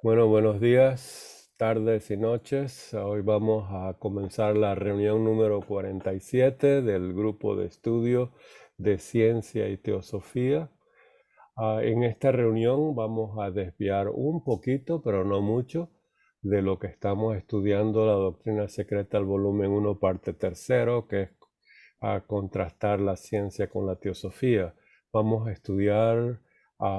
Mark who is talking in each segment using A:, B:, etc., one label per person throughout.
A: Bueno, buenos días, tardes y noches. Hoy vamos a comenzar la reunión número 47 del grupo de estudio de Ciencia y Teosofía. En esta reunión vamos a desviar un poquito, pero no mucho, de lo que estamos estudiando, la doctrina secreta, el volumen 1, parte tercero, que es a contrastar la ciencia con la teosofía. Vamos a estudiar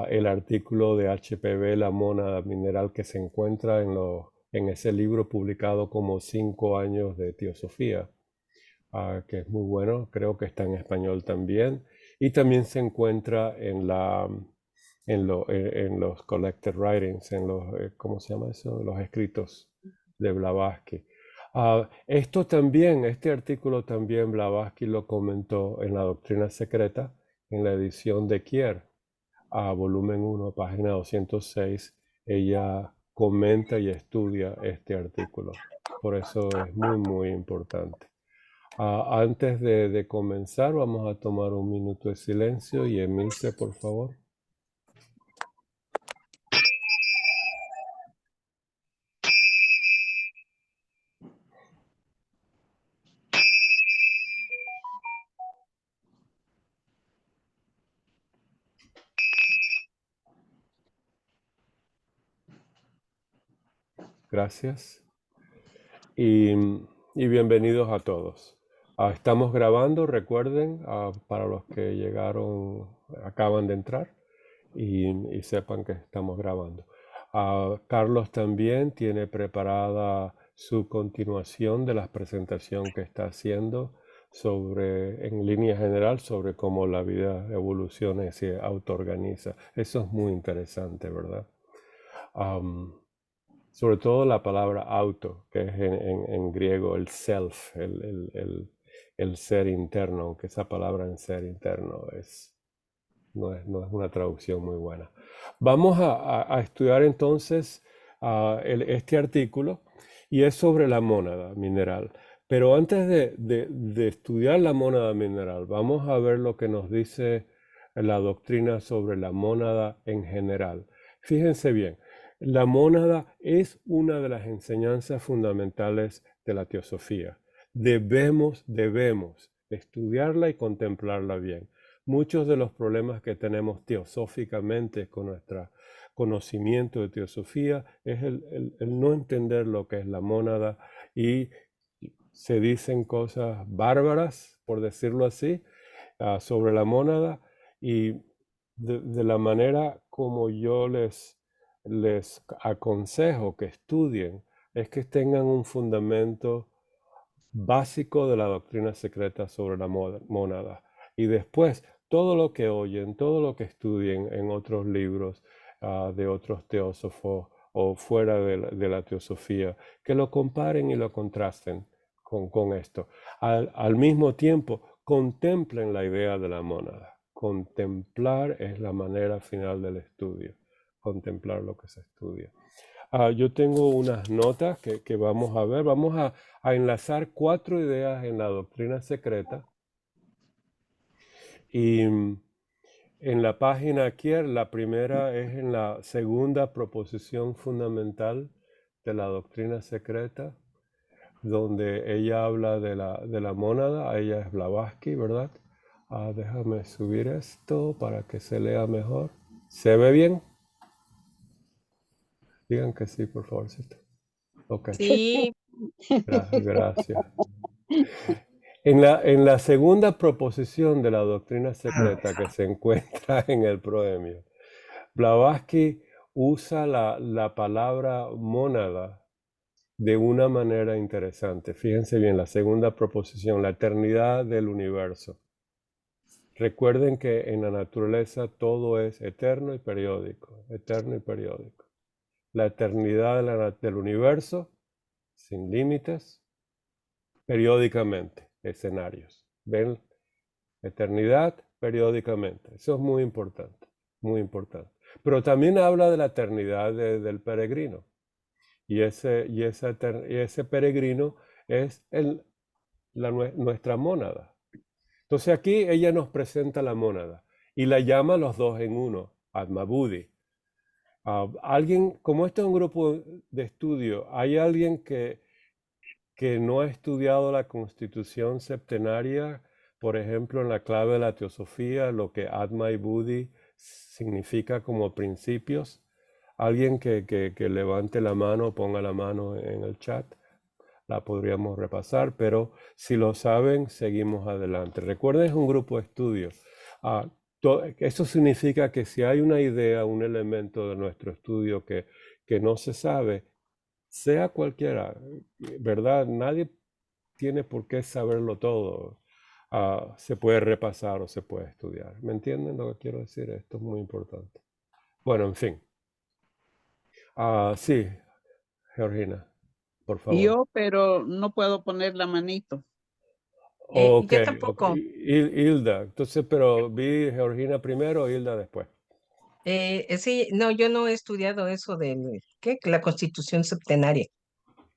A: el artículo de HPV, la mónada mineral, que se encuentra en ese libro publicado como 5 años de teosofía, que es muy bueno, creo que está en español también, y también se encuentra en los collected writings, ¿cómo se llama eso? Los escritos de Blavatsky. Esto también, este artículo también Blavatsky lo comentó en la Doctrina Secreta, en la edición de Kier, volumen 1, página 206. Ella comenta y estudia este artículo. Por eso es muy, muy importante. Antes de comenzar, vamos a tomar un minuto de silencio y Emilce, por favor. Gracias. Y bienvenidos a todos. Estamos grabando, recuerden, para los que llegaron, acaban de entrar y sepan que estamos grabando. Carlos también tiene preparada su continuación de la presentación que está haciendo en línea general, sobre cómo la vida evoluciona y se autoorganiza. Eso es muy interesante, ¿verdad? Sobre todo la palabra auto, que es en griego el self, el ser interno, aunque esa palabra en ser interno no es una traducción muy buena. Vamos a estudiar entonces este artículo, y es sobre la mónada mineral. Pero antes de estudiar la mónada mineral, vamos a ver lo que nos dice la doctrina sobre la mónada en general. Fíjense bien, la mónada es una de las enseñanzas fundamentales de la teosofía. Debemos estudiarla y contemplarla bien. Muchos de los problemas que tenemos teosóficamente con nuestro conocimiento de teosofía es el no entender lo que es la mónada, y se dicen cosas bárbaras, por decirlo así, sobre la mónada, y de la manera como yo les aconsejo que estudien es que tengan un fundamento básico de la doctrina secreta sobre la mónada. Y después, todo lo que oyen, todo lo que estudien en otros libros de otros teósofos o fuera de la teosofía, que lo comparen y lo contrasten con esto. Al mismo tiempo, contemplen la idea de la mónada. Contemplar es la manera final del estudio. Contemplar lo que se estudia. Yo tengo unas notas que vamos a ver. Vamos a enlazar 4 ideas en la doctrina secreta. Y en la página aquí, la primera es en la segunda proposición fundamental de la doctrina secreta, donde ella habla de la mónada. Ella es Blavatsky, ¿verdad? Déjame subir esto para que se lea mejor. ¿Se ve bien? Digan que sí, por favor. Ok,
B: Sí,
A: gracias. En la segunda proposición de la doctrina secreta que se encuentra en el proemio, Blavatsky usa la palabra mónada de una manera interesante. Fíjense bien, la segunda proposición, la eternidad del universo. Recuerden que en la naturaleza todo es eterno y periódico, eterno y periódico. La eternidad del universo, sin límites, periódicamente, escenarios. ¿Ven? Eternidad, periódicamente. Eso es muy importante, muy importante. Pero también habla de la eternidad del peregrino. Y ese peregrino es nuestra mónada. Entonces aquí ella nos presenta la mónada y la llama los dos en uno, Atma Buddhi. Alguien, como este es un grupo de estudio, ¿hay alguien que no ha estudiado la Constitución septenaria, por ejemplo, en la clave de la teosofía, lo que Atma y Buddhi significa como principios? Alguien que levante la mano, ponga la mano en el chat, la podríamos repasar, pero si lo saben, seguimos adelante. Recuerden, es un grupo de estudio. Ah, eso significa que si hay una idea, un elemento de nuestro estudio que no se sabe, sea cualquiera, ¿verdad? Nadie tiene por qué saberlo todo. Se puede repasar o se puede estudiar. ¿Me entienden lo que quiero decir? Esto es muy importante. Bueno, en fin. Sí, Georgina, por favor.
B: Yo, pero no puedo poner la manito.
A: Ok,
C: Yo
A: ok.
C: tampoco.
A: Hilda. Entonces, pero vi Georgina primero, Hilda después.
C: Sí, no, yo no he estudiado eso del, ¿qué? La Constitución septenaria.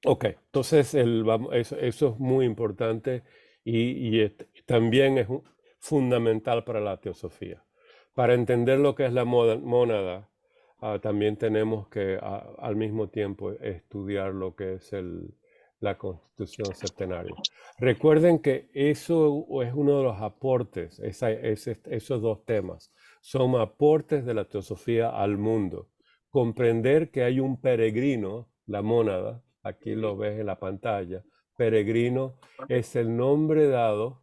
A: Ok, entonces eso es muy importante también es fundamental para la teosofía. Para entender lo que es la mónada, también tenemos que al mismo tiempo estudiar lo que es la constitución septenaria. Recuerden que eso es uno de los aportes, esos dos temas, son aportes de la teosofía al mundo. Comprender que hay un peregrino, la mónada, aquí lo ves en la pantalla, peregrino es el nombre dado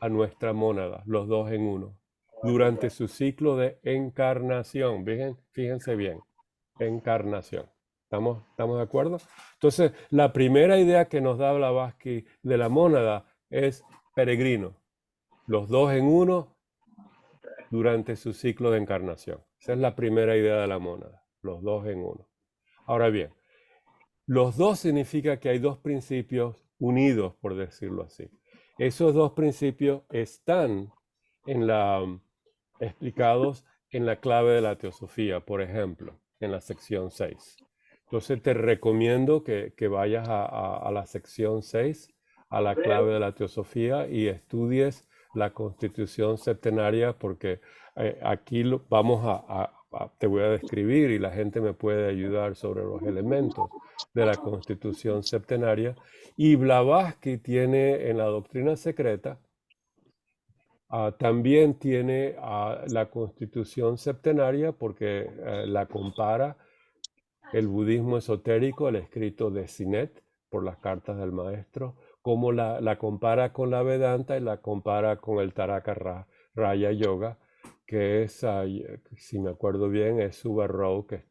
A: a nuestra mónada, los dos en uno, durante su ciclo de encarnación. Fíjense bien, encarnación. ¿Estamos de acuerdo? Entonces, la primera idea que nos da Blavatsky de la mónada es peregrino, los dos en uno durante su ciclo de encarnación. Esa es la primera idea de la mónada, los dos en uno. Ahora bien, los dos significa que hay dos principios unidos, por decirlo así. Esos dos principios están explicados en la clave de la teosofía, por ejemplo, en la sección 6. Entonces te recomiendo que vayas a la sección 6, a la clave de la teosofía, y estudies la constitución septenaria, porque aquí te voy a describir y la gente me puede ayudar sobre los elementos de la constitución septenaria. Y Blavatsky tiene en la doctrina secreta, también tiene la constitución septenaria porque la compara el budismo esotérico, el escrito de Sinet por las cartas del maestro, como la compara con la Vedanta y la compara con el Taraka Raya Yoga, que es, si me acuerdo bien, es Subarrow, que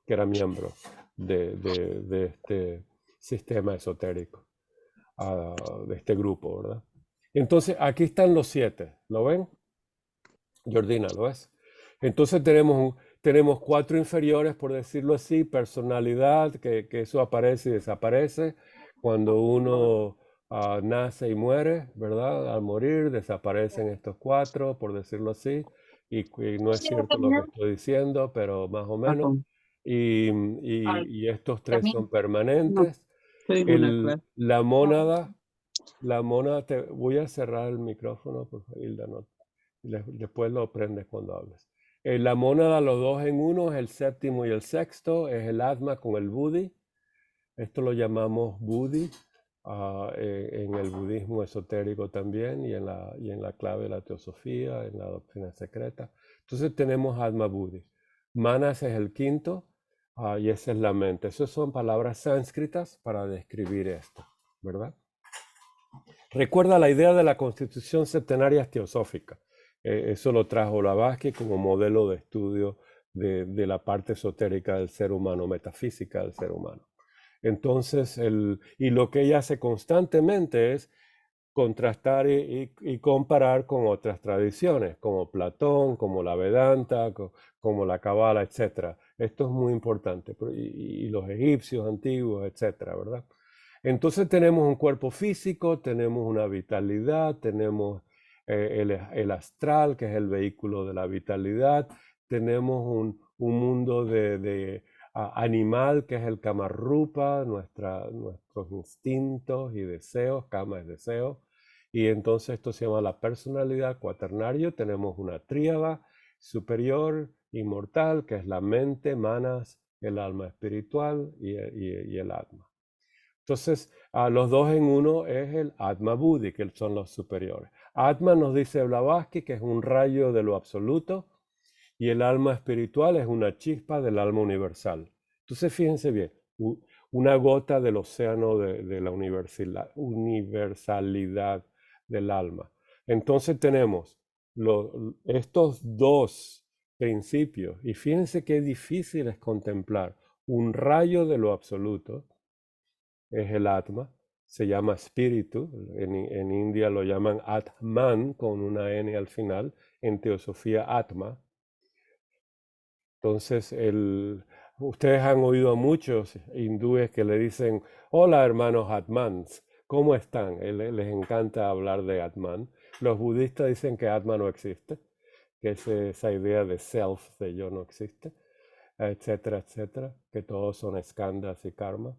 A: era miembro de este sistema esotérico, de este grupo, ¿verdad? Entonces, aquí están los 7, ¿lo ven? Jordina, ¿lo ves? Entonces tenemos 4 inferiores, por decirlo así, personalidad, que eso aparece y desaparece cuando uno nace y muere, ¿verdad? Al morir desaparecen estos 4, por decirlo así, y no es cierto lo que estoy diciendo, pero más o menos. Y estos 3 son
B: No,
A: permanentes.
B: estoy en una clase.
A: La mónada, te voy a cerrar el micrófono, por favor, Hilda, no, después lo prendes cuando hables. La mónada, los dos en uno, es el séptimo y el sexto, es el Atma con el Buddhi. Esto lo llamamos Buddhi en el budismo esotérico también y en la clave de la teosofía, en la doctrina secreta. Entonces tenemos Atma Buddhi. Manas es el quinto y esa es la mente. Esas son palabras sánscritas para describir esto, ¿verdad? Recuerda la idea de la constitución septenaria teosófica. Eso lo trajo Blavatsky como modelo de estudio de la parte esotérica del ser humano, metafísica del ser humano. Entonces, y lo que ella hace constantemente es contrastar y comparar con otras tradiciones, como Platón, como la Vedanta, como la Kabbalah, etc. Esto es muy importante, y los egipcios antiguos, etc., ¿verdad? Entonces tenemos un cuerpo físico, tenemos una vitalidad, tenemos el astral, que es el vehículo de la vitalidad, tenemos un mundo de animal, que es el Kamarupa, nuestros instintos y deseos, Kama es deseo, y entonces esto se llama la personalidad cuaternario. Tenemos una tríada superior, inmortal, que es la mente, manas, el alma espiritual y el atma. Entonces, los dos en uno es el Atma Buddhi, que son los superiores. Atma, nos dice Blavatsky, que es un rayo de lo absoluto, y el alma espiritual es una chispa del alma universal. Entonces, fíjense bien, una gota del océano de la universalidad del alma. Entonces tenemos estos dos principios, y fíjense qué difícil es contemplar un rayo de lo absoluto, es el Atma, se llama espíritu, en India lo llaman Atman con una N al final, en teosofía Atma. Entonces, ustedes han oído a muchos hindúes que le dicen, hola hermanos Atmans, ¿cómo están? Les encanta hablar de Atman. Los budistas dicen que Atma no existe, que esa idea de self, de yo no existe, etcétera, etcétera, que todos son skandhas y karma.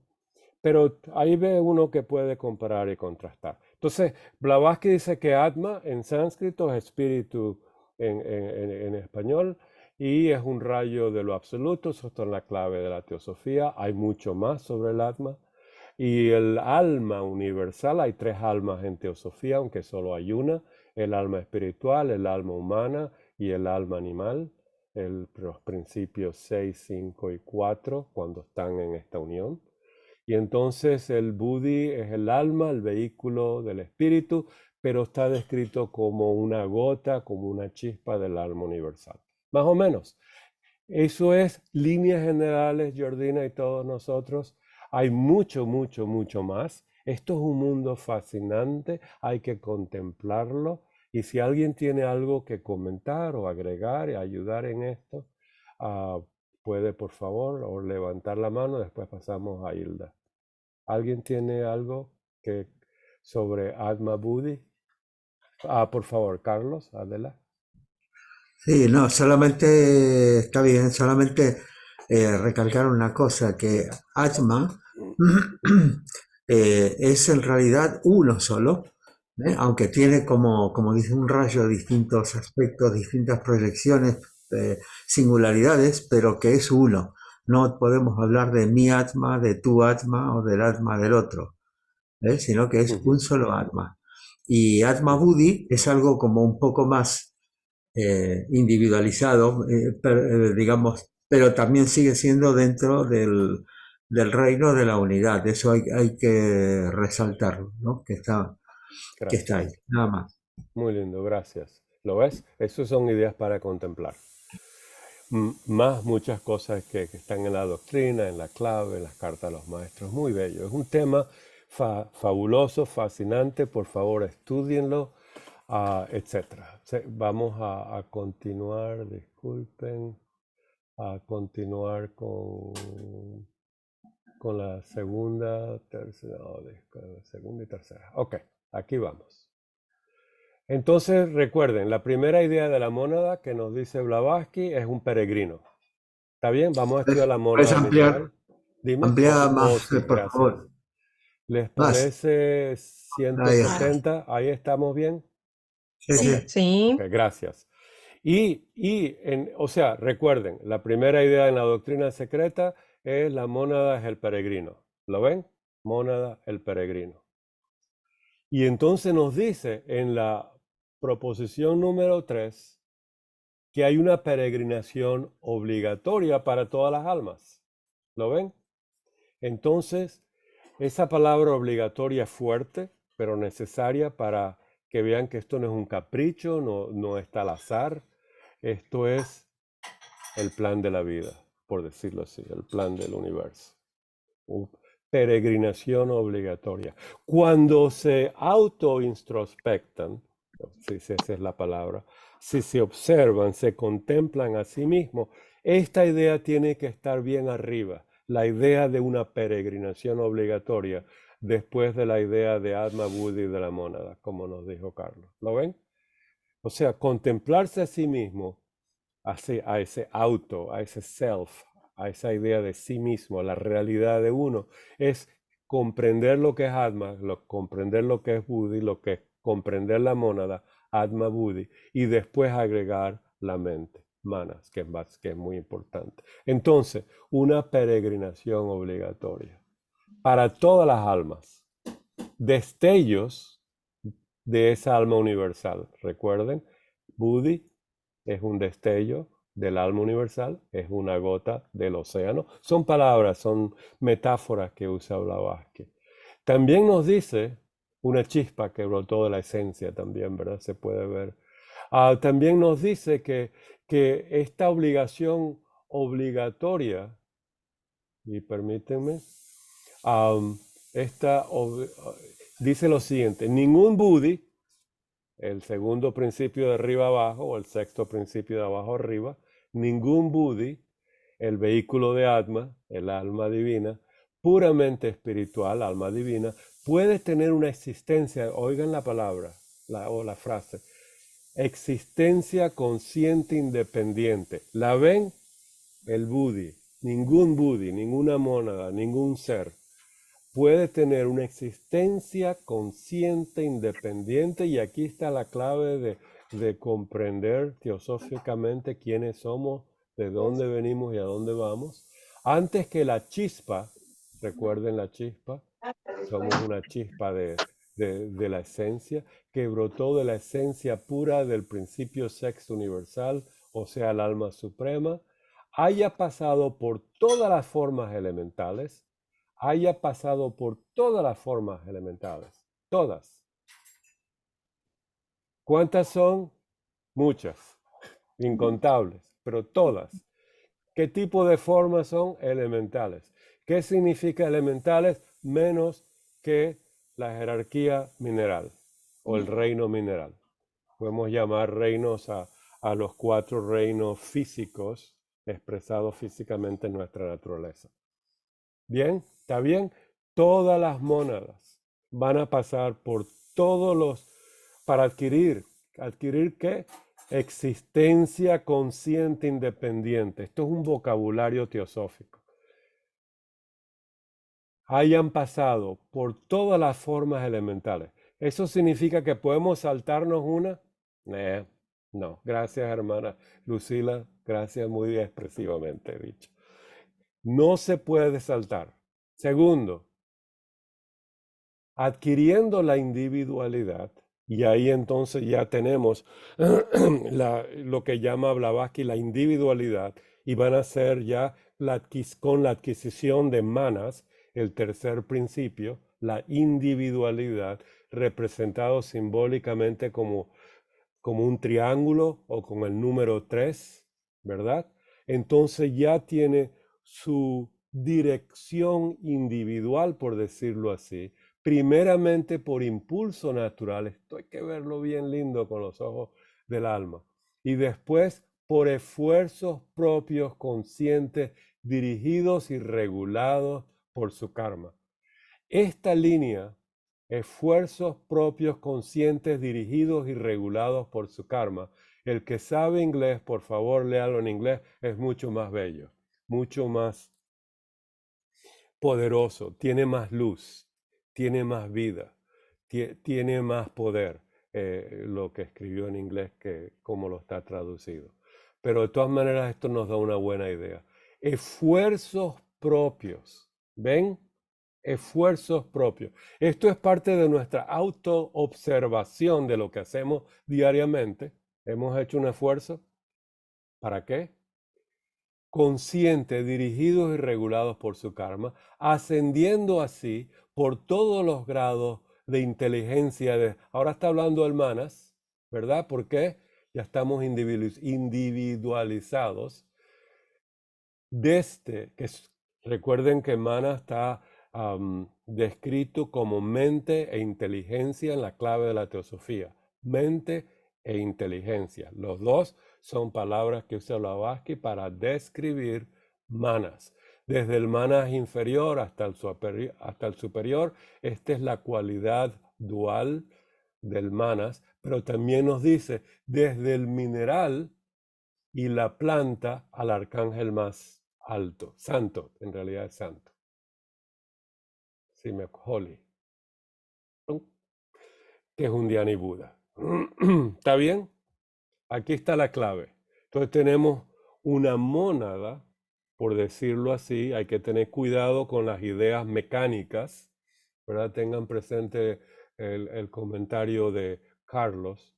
A: Pero ahí ve uno que puede comparar y contrastar. Entonces, Blavatsky dice que Atma en sánscrito es espíritu en español y es un rayo de lo absoluto. Eso está en la clave de la teosofía. Hay mucho más sobre el Atma. Y el alma universal, hay tres almas en teosofía, aunque solo hay una: el alma espiritual, el alma humana y el alma animal. Los principios 6, 5 y 4, cuando están en esta unión. Y entonces el Buddhi es el alma, el vehículo del espíritu, pero está descrito como una gota, como una chispa del alma universal. Más o menos. Eso es líneas generales, Jordina y todos nosotros. Hay mucho, mucho, mucho más. Esto es un mundo fascinante, hay que contemplarlo. Y si alguien tiene algo que comentar o agregar y ayudar en esto, puede por favor o levantar la mano, después pasamos a Hilda. ¿Alguien tiene algo sobre Atma Buddhi? Por favor, Carlos, Adela.
D: Sí, no, solamente está bien, solamente recalcar una cosa, que Atman es en realidad uno solo, aunque tiene como dice un rayo distintos aspectos, distintas proyecciones, singularidades, pero que es uno. No podemos hablar de mi Atma, de tu Atma o del Atma del otro, sino que es un solo Atma. Y Atma Buddhi es algo como un poco más individualizado, digamos, pero también sigue siendo dentro del reino de la unidad. Eso hay que resaltarlo, ¿no? Que está ahí,
A: Gracias.
D: nada más.
A: Muy lindo, gracias. ¿Lo ves? Esas son ideas para contemplar. Más muchas cosas que están en la doctrina, en la clave, en las cartas de los maestros. Muy bello. Es un tema fabuloso, fascinante. Por favor, estúdienlo, etcétera. Vamos a continuar, disculpen, a continuar con la segunda, tercera, segunda y tercera. Ok, aquí vamos. Entonces, recuerden, la primera idea de la mónada que nos dice Blavatsky es un peregrino. ¿Está bien? Vamos a estudiar la
D: ¿Puedes
A: mónada
D: ampliar,
A: mineral. Dime.
D: ampliar más,
A: Sí,
D: por
A: gracias.
D: favor?
A: ¿Les
D: Más.
A: parece
D: Ahí está.
A: 160? Ahí estamos bien.
D: Sí,
A: Ok,
D: sí.
C: Sí,
A: ok, gracias. O sea, recuerden, la primera idea en la doctrina secreta es la mónada es el peregrino. ¿Lo ven? Mónada, el peregrino. Y entonces nos dice en la proposición número 3 que hay una peregrinación obligatoria para todas las almas. ¿Lo ven? Entonces, esa palabra obligatoria es fuerte, pero necesaria para que vean que esto no es un capricho, no está al azar. Esto es el plan de la vida, por decirlo así, el plan del universo. Peregrinación obligatoria. Cuando se autointrospectan, si esa es la palabra, si se observan, se contemplan a sí mismos, esta idea tiene que estar bien arriba, la idea de una peregrinación obligatoria, después de la idea de Atma Buddhi de la mónada, como nos dijo Carlos. ¿Lo ven? O sea, contemplarse a sí mismo, a ese auto, a ese self, a esa idea de sí mismo, la realidad de uno, es comprender lo que es Atma, comprender lo que es Buddhi, lo que es comprender la mónada, Atma Buddhi, y después agregar la mente. manas, que es muy importante. Entonces, una peregrinación obligatoria para todas las almas. Destellos de esa alma universal. Recuerden, Buddhi es un destello del alma universal, es una gota del océano. Son palabras, son metáforas que usa Blavatsky. También nos dice una chispa que brotó de la esencia también, ¿verdad? Se puede ver. También nos dice que esta obligación obligatoria, y permítanme, dice lo siguiente: ningún Buddhi, el segundo principio de arriba abajo o el sexto principio de abajo arriba, ningún Buddhi, el vehículo de Atma, el alma divina, puramente espiritual, alma divina, puede tener una existencia, oigan la palabra o la frase, existencia consciente independiente. ¿La ven? El Buddhi, ninguna mónada, ningún ser puede tener una existencia consciente, independiente, y aquí está la clave de comprender teosóficamente quiénes somos, de dónde venimos y a dónde vamos. Antes que la chispa, recuerden la chispa, somos una chispa de la esencia, que brotó de la esencia pura del principio sexto universal, o sea, el alma suprema, haya pasado por todas las formas elementales, todas. ¿Cuántas son? Muchas, incontables, pero todas. ¿Qué tipo de formas son? Elementales. ¿Qué significa elementales? Menos que la jerarquía mineral o el reino mineral. Podemos llamar reinos a los 4 reinos físicos expresados físicamente en nuestra naturaleza. ¿Bien? ¿Está bien? Todas las mónadas van a pasar por todos los, para adquirir ¿qué? Existencia consciente independiente. Esto es un vocabulario teosófico. Hayan pasado por todas las formas elementales. ¿Eso significa que podemos saltarnos una? No. Gracias, hermana Lucila. Gracias, muy expresivamente dicho. No se puede saltar. Segundo, adquiriendo la individualidad, y ahí entonces ya tenemos lo que llama Blavatsky la individualidad, y van a ser ya con la adquisición de manas, el tercer principio, la individualidad, representado simbólicamente como un triángulo o con el número 3, ¿verdad? Entonces ya tiene su dirección individual, por decirlo así, primeramente por impulso natural, esto hay que verlo bien lindo con los ojos del alma, y después por esfuerzos propios, conscientes, dirigidos y regulados por su karma. Esta línea, esfuerzos propios, conscientes, dirigidos y regulados por su karma. El que sabe inglés, por favor, léalo en inglés, es mucho más bello, mucho más poderoso, tiene más luz, tiene más vida, tiene más poder, lo que escribió en inglés que como lo está traducido. Pero de todas maneras esto nos da una buena idea. Esfuerzos propios, ¿ven? Esfuerzos propios. Esto es parte de nuestra autoobservación de lo que hacemos diariamente. ¿Hemos hecho un esfuerzo? ¿Para qué? Conscientes, dirigidos y regulados por su karma, ascendiendo así por todos los grados de inteligencia. Ahora está hablando el manas, ¿verdad? ¿Por qué? Ya estamos individualizados. Recuerden que manas está descrito como mente e inteligencia en la clave de la teosofía. Mente e inteligencia. Los dos son palabras que usa Blavatsky para describir manas. Desde el manas inferior hasta el superior, esta es la cualidad dual del manas, pero también nos dice desde el mineral y la planta al arcángel más alto, santo, en realidad es santo. Holy, que es un Dhyani Buda. ¿Está bien? Aquí está la clave. Entonces tenemos una mónada, por decirlo así. Hay que tener cuidado con las ideas mecánicas, ¿verdad? Tengan presente el comentario de Carlos,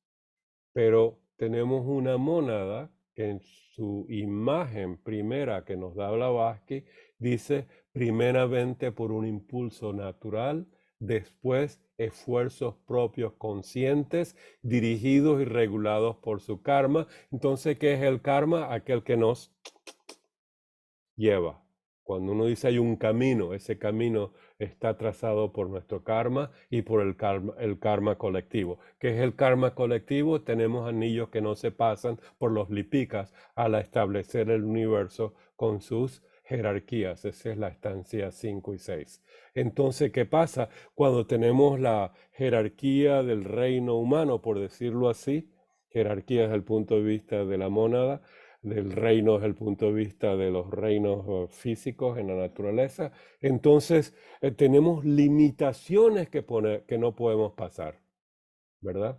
A: pero tenemos una mónada que en su imagen primera que nos da Blavatsky dice primeramente por un impulso natural, después esfuerzos propios conscientes, dirigidos y regulados por su karma. Entonces, ¿qué es el karma? Aquel que nos lleva. Cuando uno dice hay un camino, ese camino está trazado por nuestro karma y por el karma colectivo. ¿Qué es el karma colectivo? Tenemos anillos que no se pasan por los lipikas al establecer el universo con sus jerarquías. Esa es la estancia 5 y 6. Entonces, ¿qué pasa? Cuando tenemos la jerarquía del reino humano, por decirlo así, jerarquía desde el punto de vista de la mónada, del reino desde el punto de vista de los reinos físicos en la naturaleza, entonces tenemos limitaciones que no podemos pasar, ¿verdad?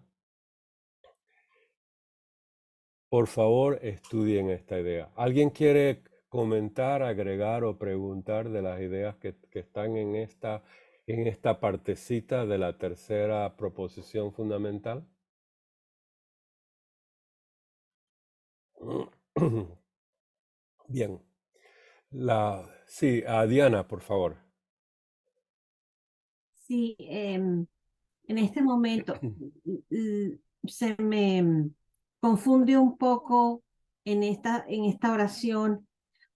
A: Por favor, estudien esta idea. ¿Alguien quiere comentar, agregar o preguntar de las ideas que están en esta partecita de la tercera proposición fundamental? Bien. Sí, a Diana, por favor.
E: Sí, en este momento se me confunde un poco en esta oración,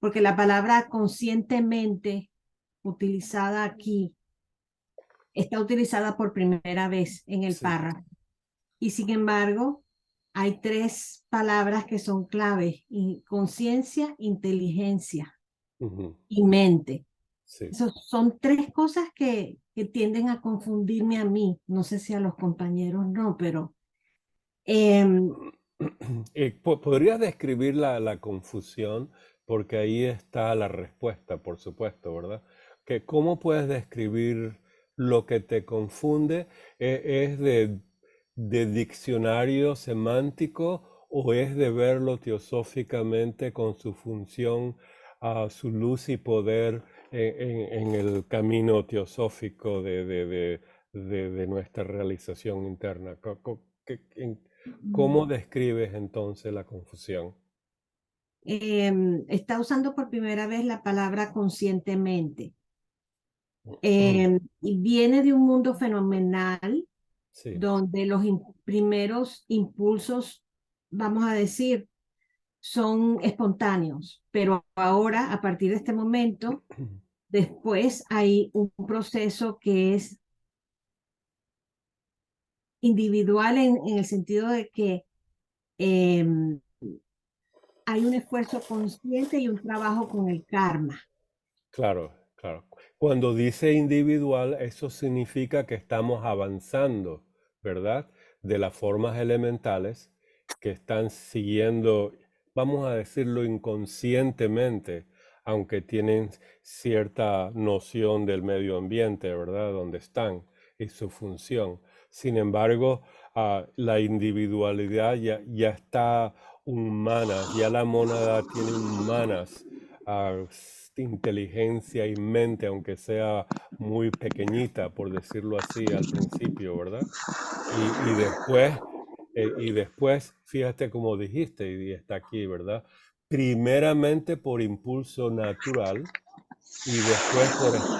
E: porque la palabra conscientemente utilizada aquí está utilizada por primera vez en el
A: Sí.
E: párrafo. Y sin embargo, hay tres palabras que son claves: conciencia, inteligencia
A: Ujú,
E: y mente.
A: sí.
E: Son tres cosas que tienden a confundirme a mí. No sé si a los compañeros no, pero
A: ¿Podrías describir la confusión? Porque ahí está la respuesta, por supuesto, ¿verdad? ¿Cómo puedes describir lo que te confunde? ¿Es de diccionario semántico o es de verlo teosóficamente con su función, su luz y poder en el camino teosófico de nuestra realización interna? ¿Cómo describes entonces la confusión?
E: está usando por primera vez la palabra conscientemente. Y viene de un mundo fenomenal
A: Sí,
E: donde los primeros impulsos, vamos a decir, son espontáneos, pero ahora, a partir de este momento, después hay un proceso que es individual en el sentido de que hay un esfuerzo consciente y un trabajo con el karma.
A: claro, claro. Cuando dice individual, eso significa que estamos avanzando, ¿verdad? De las formas elementales que están siguiendo, vamos a decirlo inconscientemente, aunque tienen cierta noción del medio ambiente, ¿verdad? Donde están y su función. Sin embargo, la individualidad ya está humana, ya la mónada tiene humanas, inteligencia y mente, aunque sea muy pequeñita, por decirlo así, al principio, ¿verdad? Y después, fíjate como dijiste, y está aquí, ¿verdad? Primeramente por impulso natural y después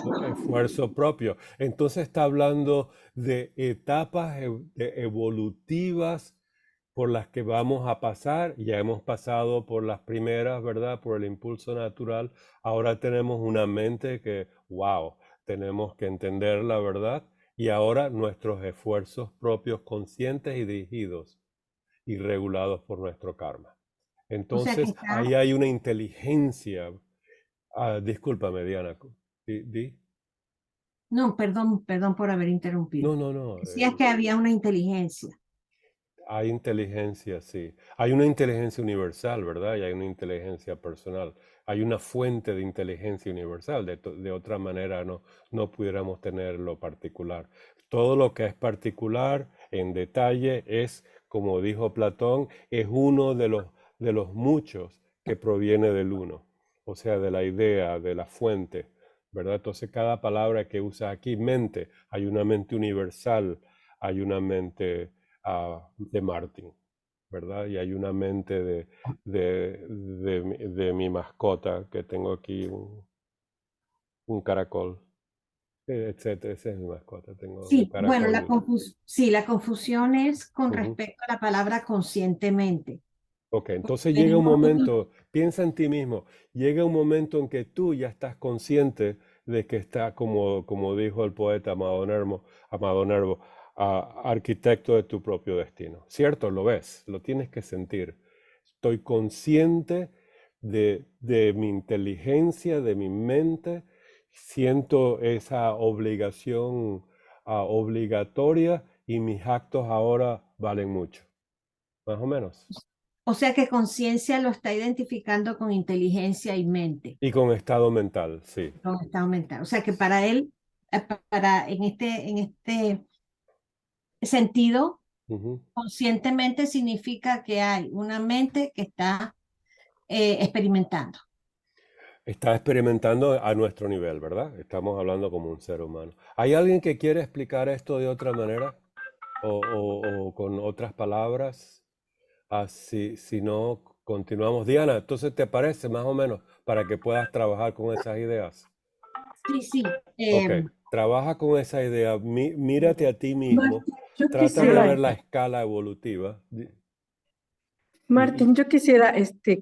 A: por esfuerzo propio. Entonces está hablando de etapas evolutivas por las que vamos a pasar. Ya hemos pasado por las primeras, ¿verdad? Por el impulso natural. Ahora tenemos una mente que, wow, tenemos que entender la verdad. Y ahora nuestros esfuerzos propios conscientes y dirigidos y regulados por nuestro karma.
E: O sea que
A: Entonces,
E: está,
A: ahí hay una inteligencia. Discúlpame, Diana.
E: no, perdón por haber interrumpido.
A: No, no, no.
E: Decías que había una inteligencia.
A: Hay inteligencia, sí. Hay una inteligencia universal, ¿verdad? Y hay una inteligencia personal. Hay una fuente de inteligencia universal. De otra manera no pudiéramos tener lo particular. Todo lo que es particular en detalle es, como dijo Platón, es uno de de los muchos que proviene del uno, o sea, de la idea, de la fuente, ¿verdad? Entonces cada palabra que usa aquí, mente, hay una mente universal, hay una mente de Martin, ¿verdad? Y hay una mente de mi mascota, que tengo aquí un caracol, etcétera. Esa es mi mascota, tengo un
E: Sí, bueno,
A: caracol.
E: la confusión es con
A: Ujú.
E: respecto a la palabra conscientemente.
A: Ok, entonces llega un
E: Tenemos un-
A: momento, piensa en ti mismo, llega un momento en que tú ya estás consciente de que está, como dijo el poeta Amado Nervo, arquitecto de tu propio destino. ¿Cierto? Lo ves, lo tienes que sentir. Estoy consciente de mi inteligencia, de mi mente, siento esa obligación obligatoria y mis actos ahora valen mucho, más o menos.
E: O sea que conciencia lo está identificando con inteligencia y mente,
A: Y con estado mental, sí.
E: con estado mental. O sea que para él, en este sentido,
A: Ujú.
E: conscientemente significa que hay una mente que está experimentando.
A: Está experimentando a nuestro nivel, ¿verdad? Estamos hablando como un ser humano. ¿Hay alguien que quiere explicar esto de otra manera? ¿O con otras palabras? Si no, continuamos. Diana, entonces ¿te parece más o menos para que puedas trabajar con esas ideas?
E: Sí, sí.
A: Ok, trabaja con esa idea, mírate a ti mismo,
F: Yo
A: trata de
F: quisiera,
A: ver la escala evolutiva.
F: Martín, yo quisiera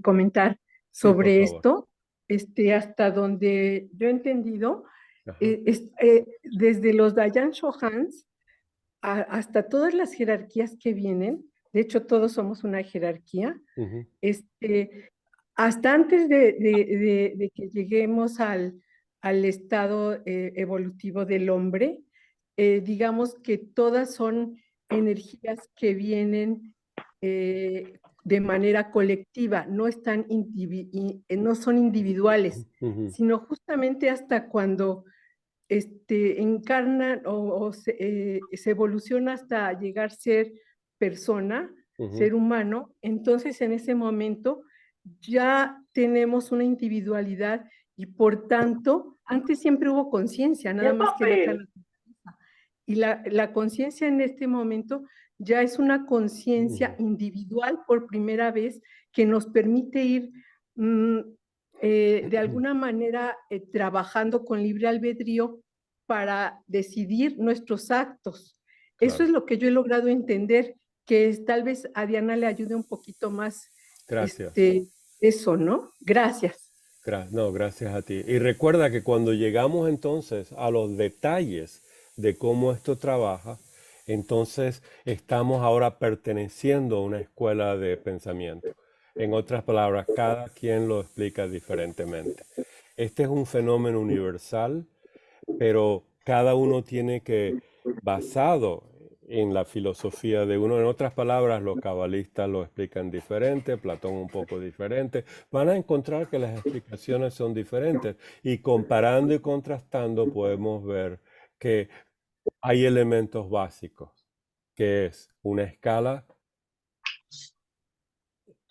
F: comentar
A: Sí, por
F: sobre
A: favor.
F: esto, hasta donde yo he entendido,
A: Ajá.
F: desde los Dayan Shohans hasta todas las jerarquías que vienen, de hecho todos somos una jerarquía,
A: Ujú.
F: hasta antes de que lleguemos al estado evolutivo del hombre, digamos que todas son energías que vienen de manera colectiva, no son individuales,
A: Ujú.
F: sino justamente hasta cuando encarnan o se evoluciona hasta llegar a ser persona,
A: Ujú.
F: ser humano, entonces en ese momento ya tenemos una individualidad y por tanto, antes siempre hubo conciencia, nada más que en otra naturaleza. Y la conciencia en este momento ya es una conciencia individual por primera vez que nos permite ir de alguna manera trabajando con libre albedrío para decidir nuestros actos. Eso
A: Claro.
F: es lo que yo he logrado entender, que tal vez a Diana le ayude un poquito más.
A: Gracias.
F: Eso, ¿no? Gracias.
A: No, gracias a ti. Y recuerda que cuando llegamos entonces a los detalles de cómo esto trabaja, entonces estamos ahora perteneciendo a una escuela de pensamiento. En otras palabras, cada quien lo explica diferentemente. Este es un fenómeno universal, pero cada uno tiene que, basado en la filosofía de uno, en otras palabras, los cabalistas lo explican diferente, Platón un poco diferente, van a encontrar que las explicaciones son diferentes y comparando y contrastando podemos ver que hay elementos básicos, que es una escala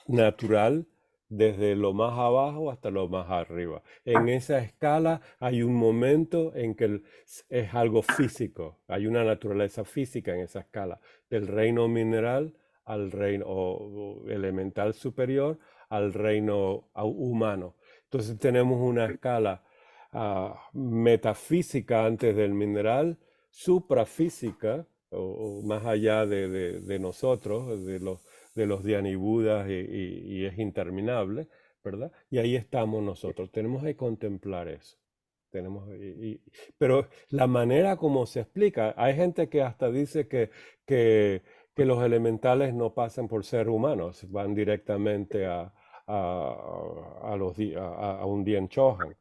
A: natural desde lo más abajo hasta lo más arriba. En esa escala hay un momento en que es algo físico, hay una naturaleza física en esa escala, del reino mineral al reino o elemental superior al reino humano. Entonces tenemos una escala metafísica antes del mineral, suprafísica o más allá de nosotros, de los Dhyani-Budas y es interminable, ¿verdad? Y ahí estamos nosotros. Tenemos que contemplar eso. Pero la manera como se explica, hay gente que hasta dice que los elementales no pasan por ser humanos, van directamente a un Dien Chohan.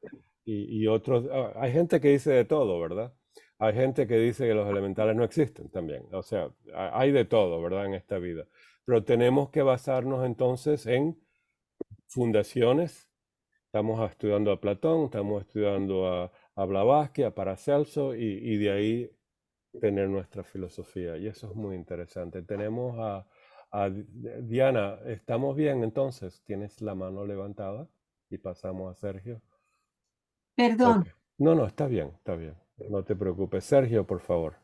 A: Y otros, hay gente que dice de todo, ¿verdad? Hay gente que dice que los elementales no existen también. O sea, hay de todo, ¿verdad? En esta vida. Pero tenemos que basarnos entonces en fundaciones. Estamos estudiando a Platón, estamos estudiando a Blavatsky, a Paracelso y de ahí tener nuestra filosofía. Y eso es muy interesante. Tenemos Diana, ¿estamos bien entonces? ¿Tienes la mano levantada? Y pasamos a Sergio.
E: Perdón.
A: Ok. No, está bien, está bien. No te preocupes. Sergio, por favor.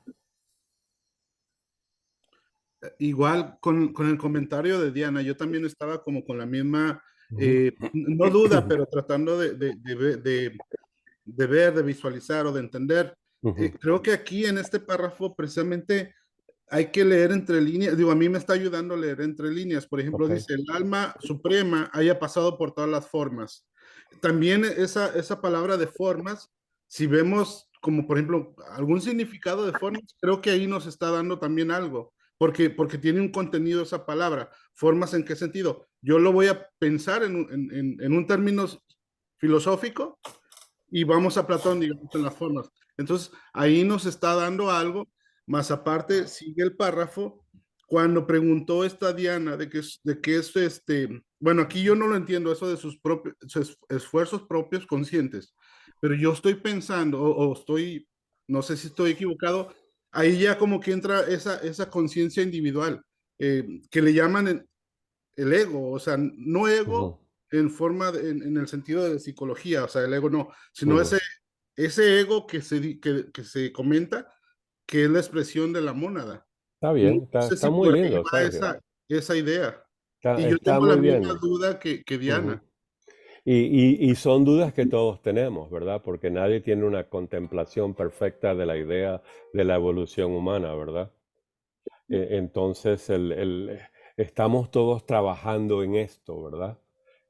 G: Igual con el comentario de Diana, yo también estaba como con la misma,
A: Ujú.
G: no duda, pero tratando de ver, de visualizar o de entender.
A: Ujú.
G: Creo que aquí en este párrafo precisamente hay que leer entre líneas. Digo, a mí me está ayudando a leer entre líneas. Por ejemplo,
A: Ok.
G: dice, el alma suprema haya pasado por todas las formas. También esa palabra de formas, si vemos como por ejemplo algún significado de formas, creo que ahí nos está dando también algo, porque tiene un contenido esa palabra. ¿Formas en qué sentido? Yo lo voy a pensar en un término filosófico y vamos a Platón, digamos, en las formas. Entonces, ahí nos está dando algo, más aparte sigue el párrafo. Cuando preguntó esta Diana de qué es bueno, aquí yo no lo entiendo, eso de sus esfuerzos propios conscientes, pero yo estoy pensando, o estoy, no sé si estoy equivocado, ahí ya como que entra esa conciencia individual, que le llaman el ego, o sea, no ego
A: Ujú.
G: en forma, en el sentido de psicología, o sea, el ego no, sino
A: Ujú.
G: ese ego que se comenta que es la expresión de la mónada.
A: Está
G: No
A: bien,
G: sé
A: está
G: si
A: muy
G: por ahí
A: lindo,
G: va
A: Sergio.
G: esa idea. Y yo
A: Está
G: tengo la
A: muy
G: misma
A: bien.
G: duda que
A: Ujú.
G: Diana.
A: Y son dudas que todos tenemos, ¿verdad? Porque nadie tiene una contemplación perfecta de la idea de la evolución humana, ¿verdad? Entonces, estamos todos trabajando en esto, ¿verdad?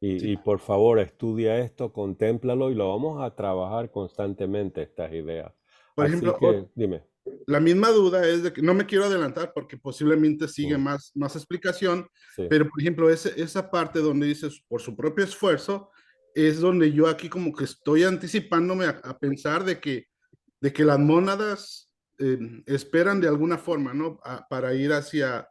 G: Sí.
A: Y por favor, estudia esto, contémplalo y lo vamos a trabajar constantemente, estas ideas.
G: Por
A: Así
G: ejemplo,
A: que, dime.
G: la misma duda es de que no me quiero adelantar porque posiblemente sigue
A: Mm,
G: más explicación,
A: sí,
G: pero por ejemplo, esa parte donde dices por su propio esfuerzo, es donde yo aquí como que estoy anticipándome a pensar de que las mónadas esperan de alguna forma, ¿no? Para ir hacia...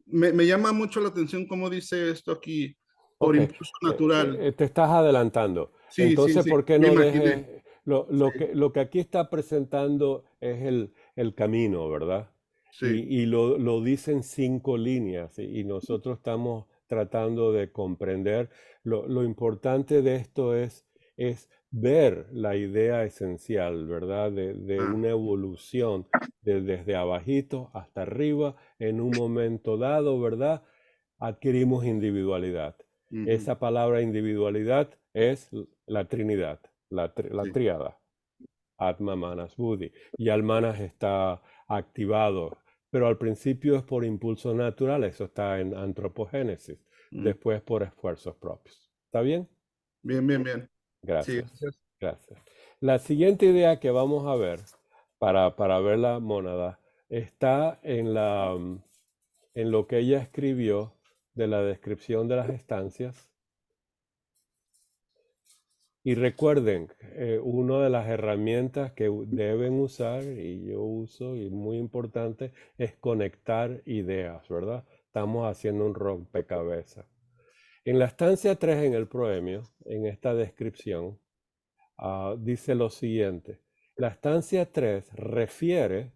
G: Me llama mucho la atención cómo dice esto aquí, por
A: ok.
G: impulso natural.
A: Te estás adelantando.
G: Sí, sí,
A: Entonces,
G: sí,
A: ¿por qué
G: me
A: no
G: imaginé.
A: dejes
G: Sí,
A: lo que aquí está presentando es el camino, ¿verdad?
G: sí.
A: Y lo dicen 5 líneas y nosotros estamos tratando de comprender. Lo importante de esto es ver la idea esencial, ¿verdad? De
G: Ah,
A: una evolución desde abajito hasta arriba en un momento dado, ¿verdad? Adquirimos individualidad.
G: ujú,
A: Esa palabra individualidad es la Trinidad, la
G: sí,
A: tríada, Atma, Manas, Buddhi. Y el Manas está activado, pero al principio es por impulso natural, eso está en antropogénesis,
G: mm.
A: después por esfuerzos propios. ¿Está bien?
G: Bien, bien, bien. Sí,
A: Gracias,
G: gracias.
A: gracias. La siguiente idea que vamos a ver para ver la mónada está en lo que ella escribió de la descripción de las estancias. Y recuerden, una de las herramientas que deben usar, y yo uso, y muy importante, es conectar ideas, ¿verdad? Estamos haciendo un rompecabezas. En la estancia 3 en el proemio, en esta descripción, dice lo siguiente. La estancia 3 refiere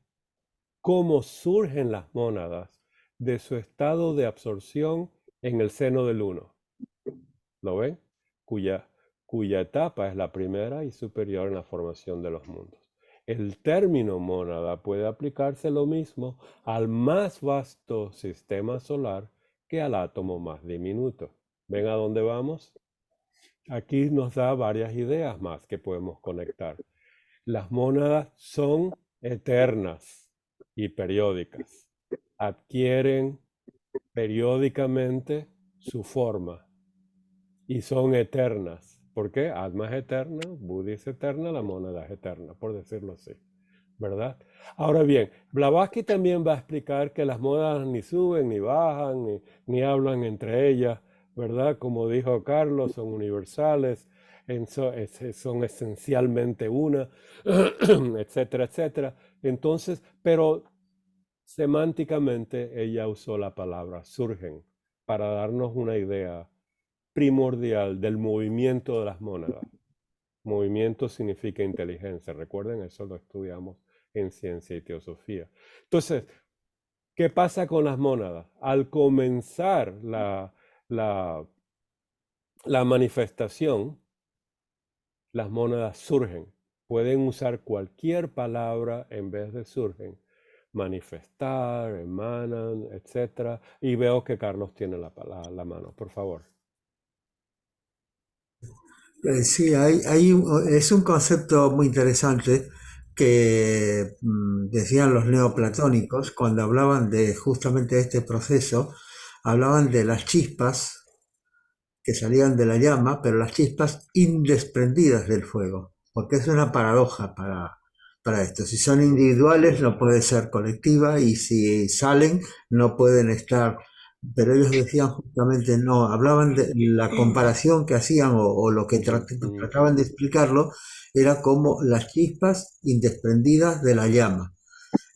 A: cómo surgen las mónadas de su estado de absorción en el seno del uno. ¿Lo ven? Cuya etapa es la primera y superior en la formación de los mundos. El término mónada puede aplicarse lo mismo al más vasto sistema solar que al átomo más diminuto. ¿Ven a dónde vamos? Aquí nos da varias ideas más que podemos conectar. Las mónadas son eternas y periódicas. Adquieren periódicamente su forma y son eternas. ¿Por qué? Atma es eterna, Buddhi es eterna, la mónada es eterna, por decirlo así. ¿Verdad? Ahora bien, Blavatsky también va a explicar que las mónadas ni suben, ni bajan, ni hablan entre ellas, ¿verdad? Como dijo Carlos, son universales, son esencialmente una, etcétera, etcétera. Entonces, pero semánticamente ella usó la palabra surgen para darnos una idea primordial del movimiento de las mónadas. Movimiento significa inteligencia, recuerden, eso lo estudiamos en ciencia y teosofía. Entonces, ¿Qué pasa con las mónadas? Al comenzar la manifestación, las mónadas surgen. Pueden usar cualquier palabra en vez de surgen. Manifestar, emanan, etc. Y veo que Carlos tiene la mano, por favor.
D: Sí, es un concepto muy interesante que decían los neoplatónicos cuando hablaban de justamente este proceso, hablaban de las chispas que salían de la llama, pero las chispas indesprendidas del fuego, porque es una paradoja para esto. Si son individuales no puede ser colectiva y si salen no pueden estar, pero ellos decían justamente no, hablaban de la comparación que hacían o lo que trataban de explicarlo era como las chispas indesprendidas de la llama.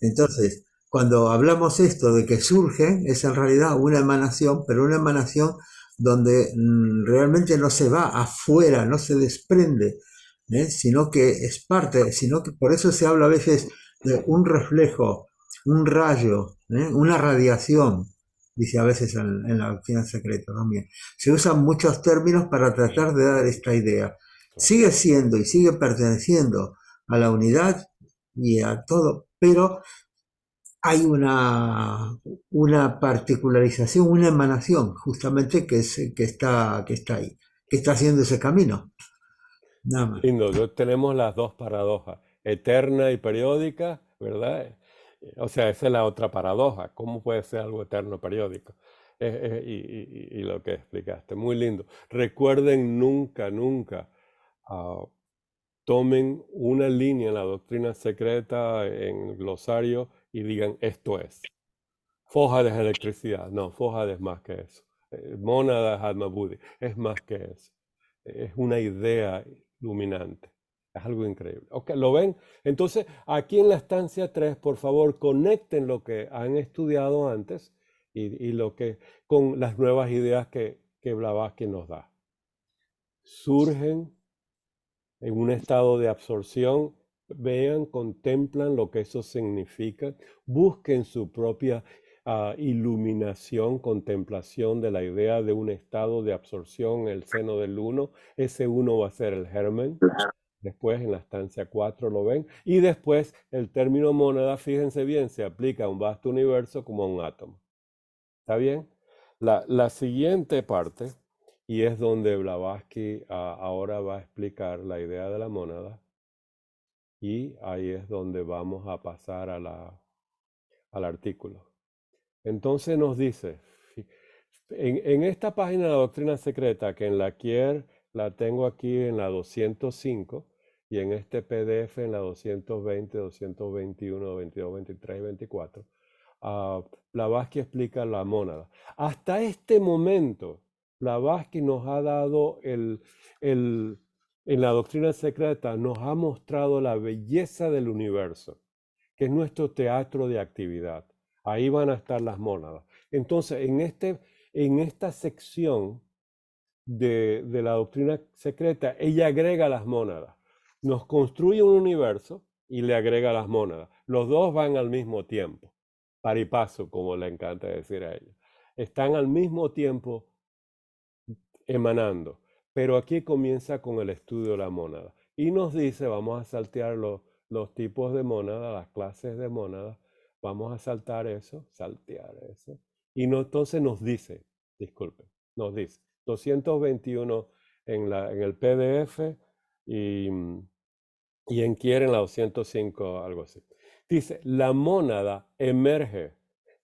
D: Entonces, cuando hablamos esto de que surgen, es en realidad una emanación, pero una emanación donde realmente no se va afuera, no se desprende, sino que es parte, sino que por eso se habla a veces de un reflejo, un rayo, una radiación, dice a veces en la doctrina secreta también. Se usan muchos términos para tratar de dar esta idea. Sigue siendo y sigue perteneciendo a la unidad y a todo, pero hay una particularización, una emanación justamente que está ahí, que está haciendo ese camino. Nada más.
A: Lindo, tenemos las dos paradojas, eterna y periódica, ¿verdad? O sea, esa es la otra paradoja. ¿Cómo puede ser algo eterno periódico? Y lo que explicaste, muy lindo. Recuerden nunca, nunca tomen una línea en la doctrina secreta, en el glosario, y digan esto es. Foja es electricidad. No, Foja es más que eso. Mónada es Atma Buddhi. Es más que eso. Es una idea iluminante. Es algo increíble. Ok, ¿lo ven? Entonces, aquí en la estancia 3, por favor, conecten lo que han estudiado antes y lo que con las nuevas ideas que Blavatsky nos da. Surgen en un estado de absorción, vean, contemplan lo que eso significa, busquen su propia iluminación, contemplación de la idea de un estado de absorción en el seno del uno. Ese uno va a ser el germen. Después en la estancia 4 lo ven. Y después el término mónada, fíjense bien, se aplica a un vasto universo como a un átomo. ¿Está bien? La siguiente parte, y es donde Blavatsky ahora va a explicar la idea de la mónada, y ahí es donde vamos a pasar al artículo. Entonces nos dice, en esta página de la doctrina secreta, que en la Kier la tengo aquí en la 205, y en este PDF en la 220, 221, 22, 23 y 24, Blavatsky explica la mónada. Hasta este momento, Blavatsky nos ha dado en la doctrina secreta, nos ha mostrado la belleza del universo, que es nuestro teatro de actividad. Ahí van a estar las mónadas. Entonces, en esta sección de la doctrina secreta, ella agrega las mónadas. Nos construye un universo y le agrega las mónadas. Los dos van al mismo tiempo. Par y paso, como le encanta decir a ella. Están al mismo tiempo emanando. Pero aquí comienza con el estudio de la mónada. Y nos dice, vamos a saltear los tipos de mónada, las clases de mónada. Vamos a saltear eso. Y entonces nos dice, disculpen, nos dice 221 en el PDF y en Kier en la 205, algo así. Dice, la mónada emerge.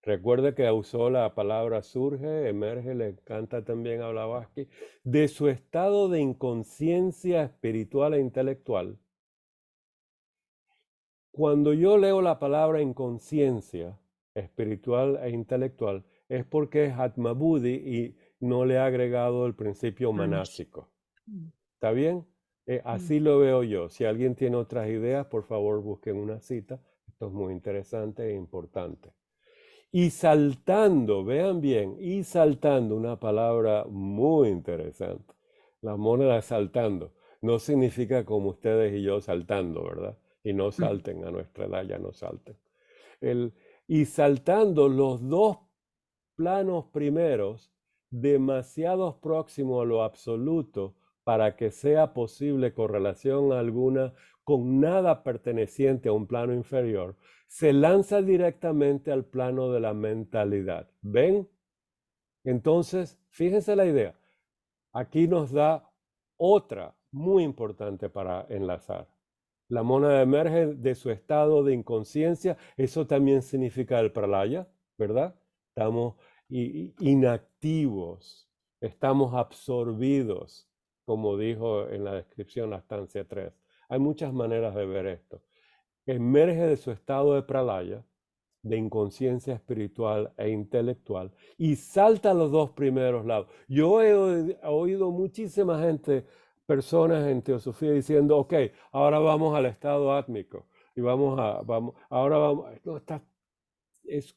A: Recuerde que usó la palabra surge, emerge, le encanta también a Blavatsky, de su estado de inconsciencia espiritual e intelectual. Cuando yo leo la palabra inconsciencia espiritual e intelectual, es porque es Atma Buddhi y no le ha agregado el principio manásico. ¿Está bien? Así lo veo yo. Si alguien tiene otras ideas, por favor busquen una cita. Esto es muy interesante e importante. Y saltando, vean bien, y saltando, una palabra muy interesante. La mónada saltando. No significa como ustedes y yo saltando, ¿verdad? Y no salten, a nuestra edad ya no salten. y saltando los dos planos primeros demasiado próximos a lo absoluto para que sea posible correlación alguna con nada perteneciente a un plano inferior, se lanza directamente al plano de la mentalidad. ¿Ven? Entonces, fíjense la idea. Aquí nos da otra muy importante para enlazar. La mónada emerge de su estado de inconsciencia. Eso también significa el pralaya, ¿verdad? Estamos inactivos, estamos absorbidos, como dijo en la descripción la estancia 3. Hay muchas maneras de ver esto. Emerge de su estado de pralaya, de inconsciencia espiritual e intelectual, y salta a los dos primeros lados. Yo he oído muchísima gente, personas en teosofía diciendo, ok, ahora vamos al estado átmico, y ahora vamos, no,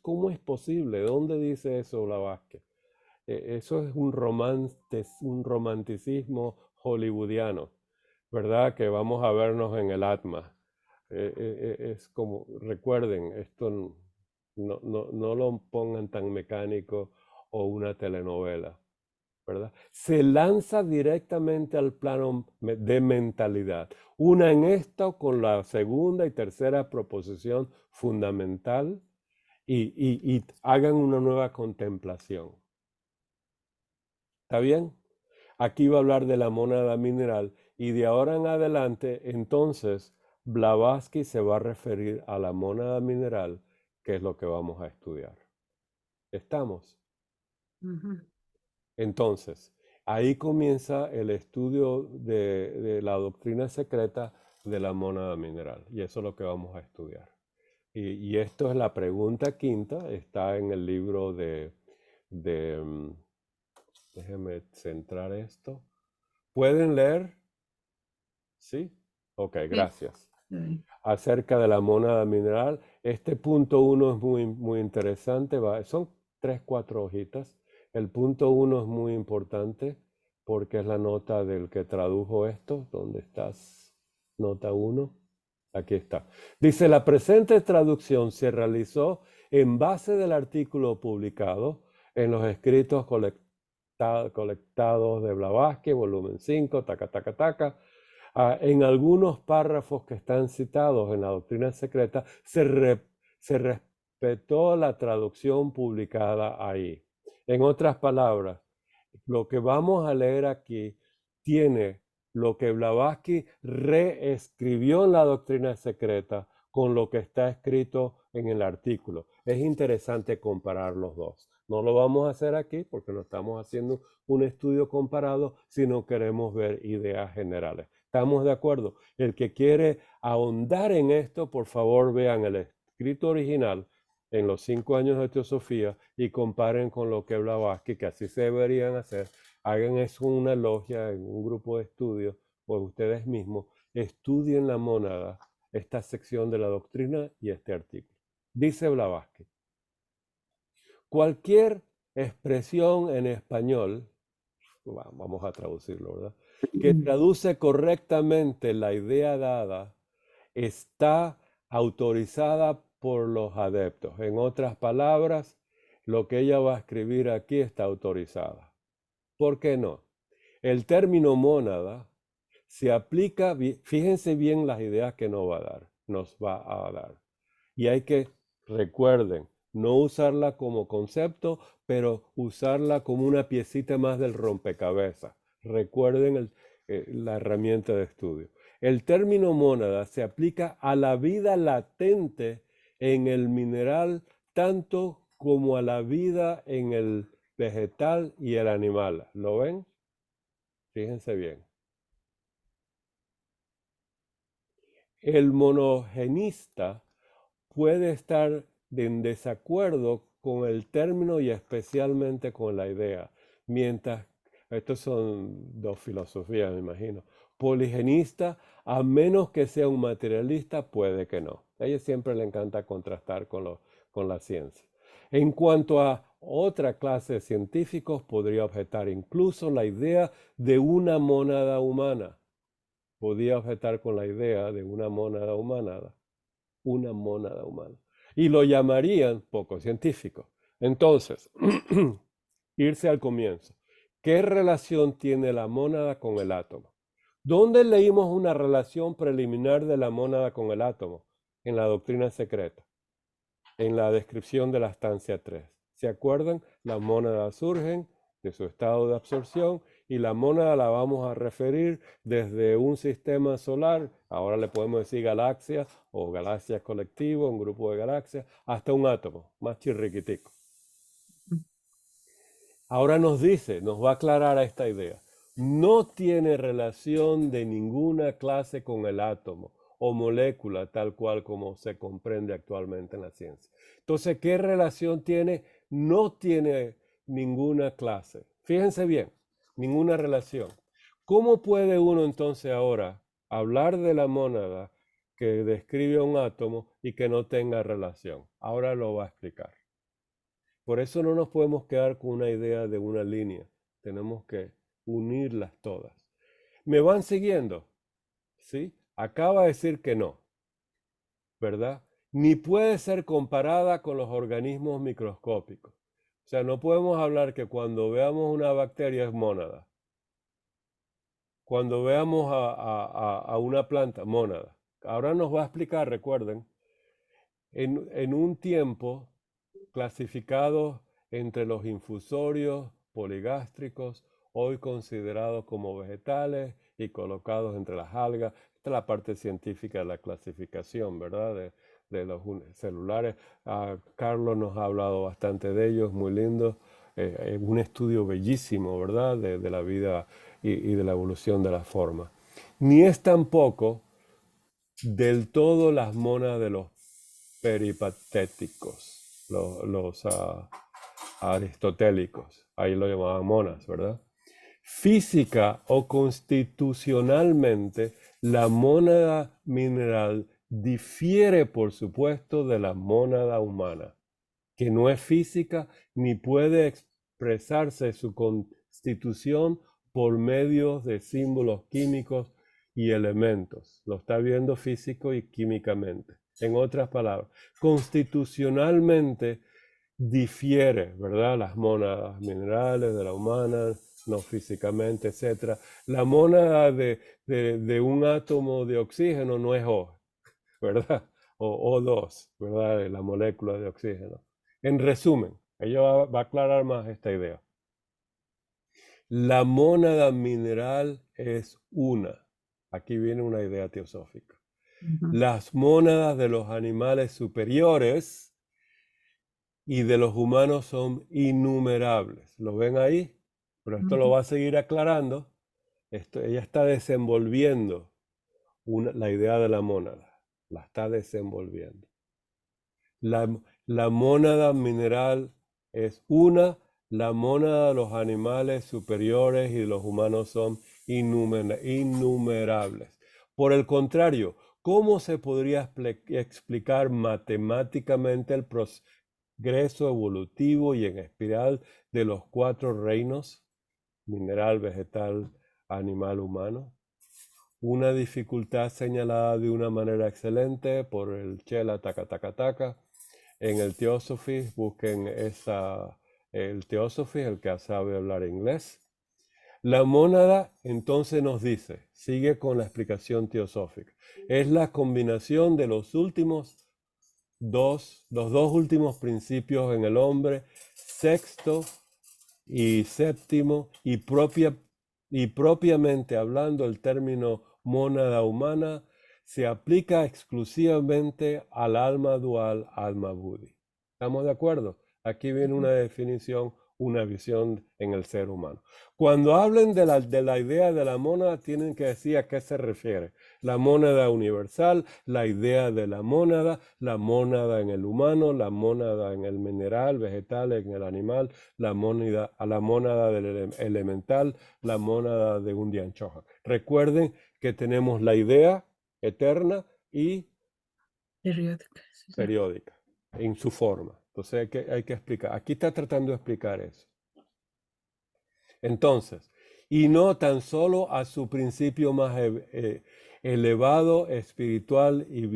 A: ¿cómo es posible? ¿Dónde dice eso Blavatsky? Eso es un romanticismo hollywoodiano, ¿verdad? Que vamos a vernos en el Atma. Es como, recuerden, esto no lo pongan tan mecánico o una telenovela, ¿verdad? Se lanza directamente al plano de mentalidad. Una en esto con la segunda y tercera proposición fundamental y hagan una nueva contemplación. ¿Está bien? Aquí va a hablar de la mónada mineral y de ahora en adelante, entonces, Blavatsky se va a referir a la mónada mineral, que es lo que vamos a estudiar. ¿Estamos? Entonces, ahí comienza el estudio de la doctrina secreta de la mónada mineral, y eso es lo que vamos a estudiar. Y esto es la pregunta quinta, está en el libro déjenme centrar esto. ¿Pueden leer? ¿Sí? Ok, gracias. Acerca de la mónada mineral, este punto 1 es muy interesante. Son 3, 4 hojitas. El punto 1 es muy importante porque es la nota del que tradujo esto. ¿Dónde estás? Nota 1. Aquí está. Dice, la presente traducción se realizó en base del artículo publicado en los escritos colectados de Blavatsky, volumen 5, taca. En algunos párrafos que están citados en la doctrina secreta, se respetó la traducción publicada ahí. En otras palabras, lo que vamos a leer aquí tiene lo que Blavatsky reescribió en la doctrina secreta con lo que está escrito en el artículo. Es interesante comparar los dos. No lo vamos a hacer aquí porque no estamos haciendo un estudio comparado, sino queremos ver ideas generales. ¿Estamos de acuerdo? El que quiere ahondar en esto, por favor vean el escrito original en los 5 años de teosofía y comparen con lo que Blavatsky, que así se deberían hacer. Hagan eso en una logia, en un grupo de estudio, o ustedes mismos, estudien la mónada, esta sección de la doctrina y este artículo. Dice Blavatsky, cualquier expresión en español, vamos a traducirlo, ¿verdad?, que traduce correctamente la idea dada, está autorizada por los adeptos. En otras palabras, lo que ella va a escribir aquí está autorizada. ¿Por qué no? El término mónada se aplica, fíjense bien las ideas que nos va a dar. Y hay que, recuerden, no usarla como concepto, pero usarla como una piecita más del rompecabezas. Recuerden la herramienta de estudio. El término mónada se aplica a la vida latente en el mineral, tanto como a la vida en el vegetal y el animal. ¿Lo ven? Fíjense bien. El monogenista puede estar en desacuerdo con el término y especialmente con la idea, mientras, estos son dos filosofías, me imagino. Poligenista, a menos que sea un materialista, puede que no. A ella siempre le encanta contrastar con la ciencia. En cuanto a otra clase de científicos, podría objetar incluso la idea de una mónada humana. Podría objetar con la idea de una mónada humana. y lo llamarían poco científico. Entonces, irse al comienzo. ¿Qué relación tiene la mónada con el átomo? ¿Dónde leímos una relación preliminar de la mónada con el átomo? En la doctrina secreta, en la descripción de la estancia 3. ¿Se acuerdan? Las mónadas surgen de su estado de absorción y la mónada la vamos a referir desde un sistema solar, ahora le podemos decir galaxia o galaxia colectivo, un grupo de galaxias, hasta un átomo, más chirriquitico. Ahora nos dice, nos va a aclarar esta idea. No tiene relación de ninguna clase con el átomo o molécula tal cual como se comprende actualmente en la ciencia. Entonces, ¿qué relación tiene? No tiene ninguna clase. Fíjense bien, ninguna relación. ¿Cómo puede uno entonces ahora hablar de la mónada que describe un átomo y que no tenga relación? Ahora lo va a explicar. Por eso no nos podemos quedar con una idea de una línea. Tenemos que unirlas todas. ¿Me van siguiendo? ¿Sí? Acaba de decir que no, ¿verdad? Ni puede ser comparada con los organismos microscópicos. O sea, no podemos hablar que cuando veamos una bacteria es mónada. Cuando veamos a una planta, mónada. Ahora nos va a explicar, recuerden, en un tiempo clasificados entre los infusorios poligástricos, hoy considerados como vegetales y colocados entre las algas. Esta es la parte científica de la clasificación, ¿verdad? De los celulares. Carlos nos ha hablado bastante de ellos, muy lindo. Un estudio bellísimo, ¿verdad? De la vida y de la evolución de la forma. Ni es tampoco del todo las monas de los peripatéticos, los aristotélicos, ahí lo llamaban monas, ¿verdad? Física o constitucionalmente, la mónada mineral difiere, por supuesto, de la mónada humana, que no es física ni puede expresarse su constitución por medio de símbolos químicos y elementos. Lo está viendo físico y químicamente. En otras palabras, constitucionalmente difiere, ¿verdad? Las mónadas minerales de la humana, no físicamente, etc. La mónada de un átomo de oxígeno no es O, ¿verdad? O O2, ¿verdad? La molécula de oxígeno. En resumen, ella va a aclarar más esta idea. La mónada mineral es una. Aquí viene una idea teosófica. Las mónadas de los animales superiores y de los humanos son innumerables. ¿Lo ven ahí? Pero esto lo va a seguir aclarando. Ella está desenvolviendo la idea de la mónada. La está desenvolviendo. La mónada mineral es una. La mónada de los animales superiores y de los humanos son innumerables. Por el contrario, ¿cómo se podría explicar matemáticamente el progreso evolutivo y en espiral de los 4 reinos? Mineral, vegetal, animal, humano. Una dificultad señalada de una manera excelente por el Chela Taka. En el Theosophy, busquen el Theosophy, el que sabe hablar inglés. La mónada entonces nos dice, sigue con la explicación teosófica, es la combinación de los dos últimos principios en el hombre, sexto y séptimo, y propiamente hablando el término mónada humana se aplica exclusivamente al alma dual, alma buddhi. ¿Estamos de acuerdo? Aquí viene una definición, una visión en el ser humano. Cuando hablen de la idea de la mónada, tienen que decir a qué se refiere. La mónada universal, la idea de la mónada en el humano, la mónada en el mineral, vegetal, en el animal, la mónada del elemental, la mónada de un Dian Chohan. Recuerden que tenemos la idea eterna y periódica en su forma. Entonces hay que explicar. Aquí está tratando de explicar eso. Entonces, y no tan solo a su principio más elevado, espiritual y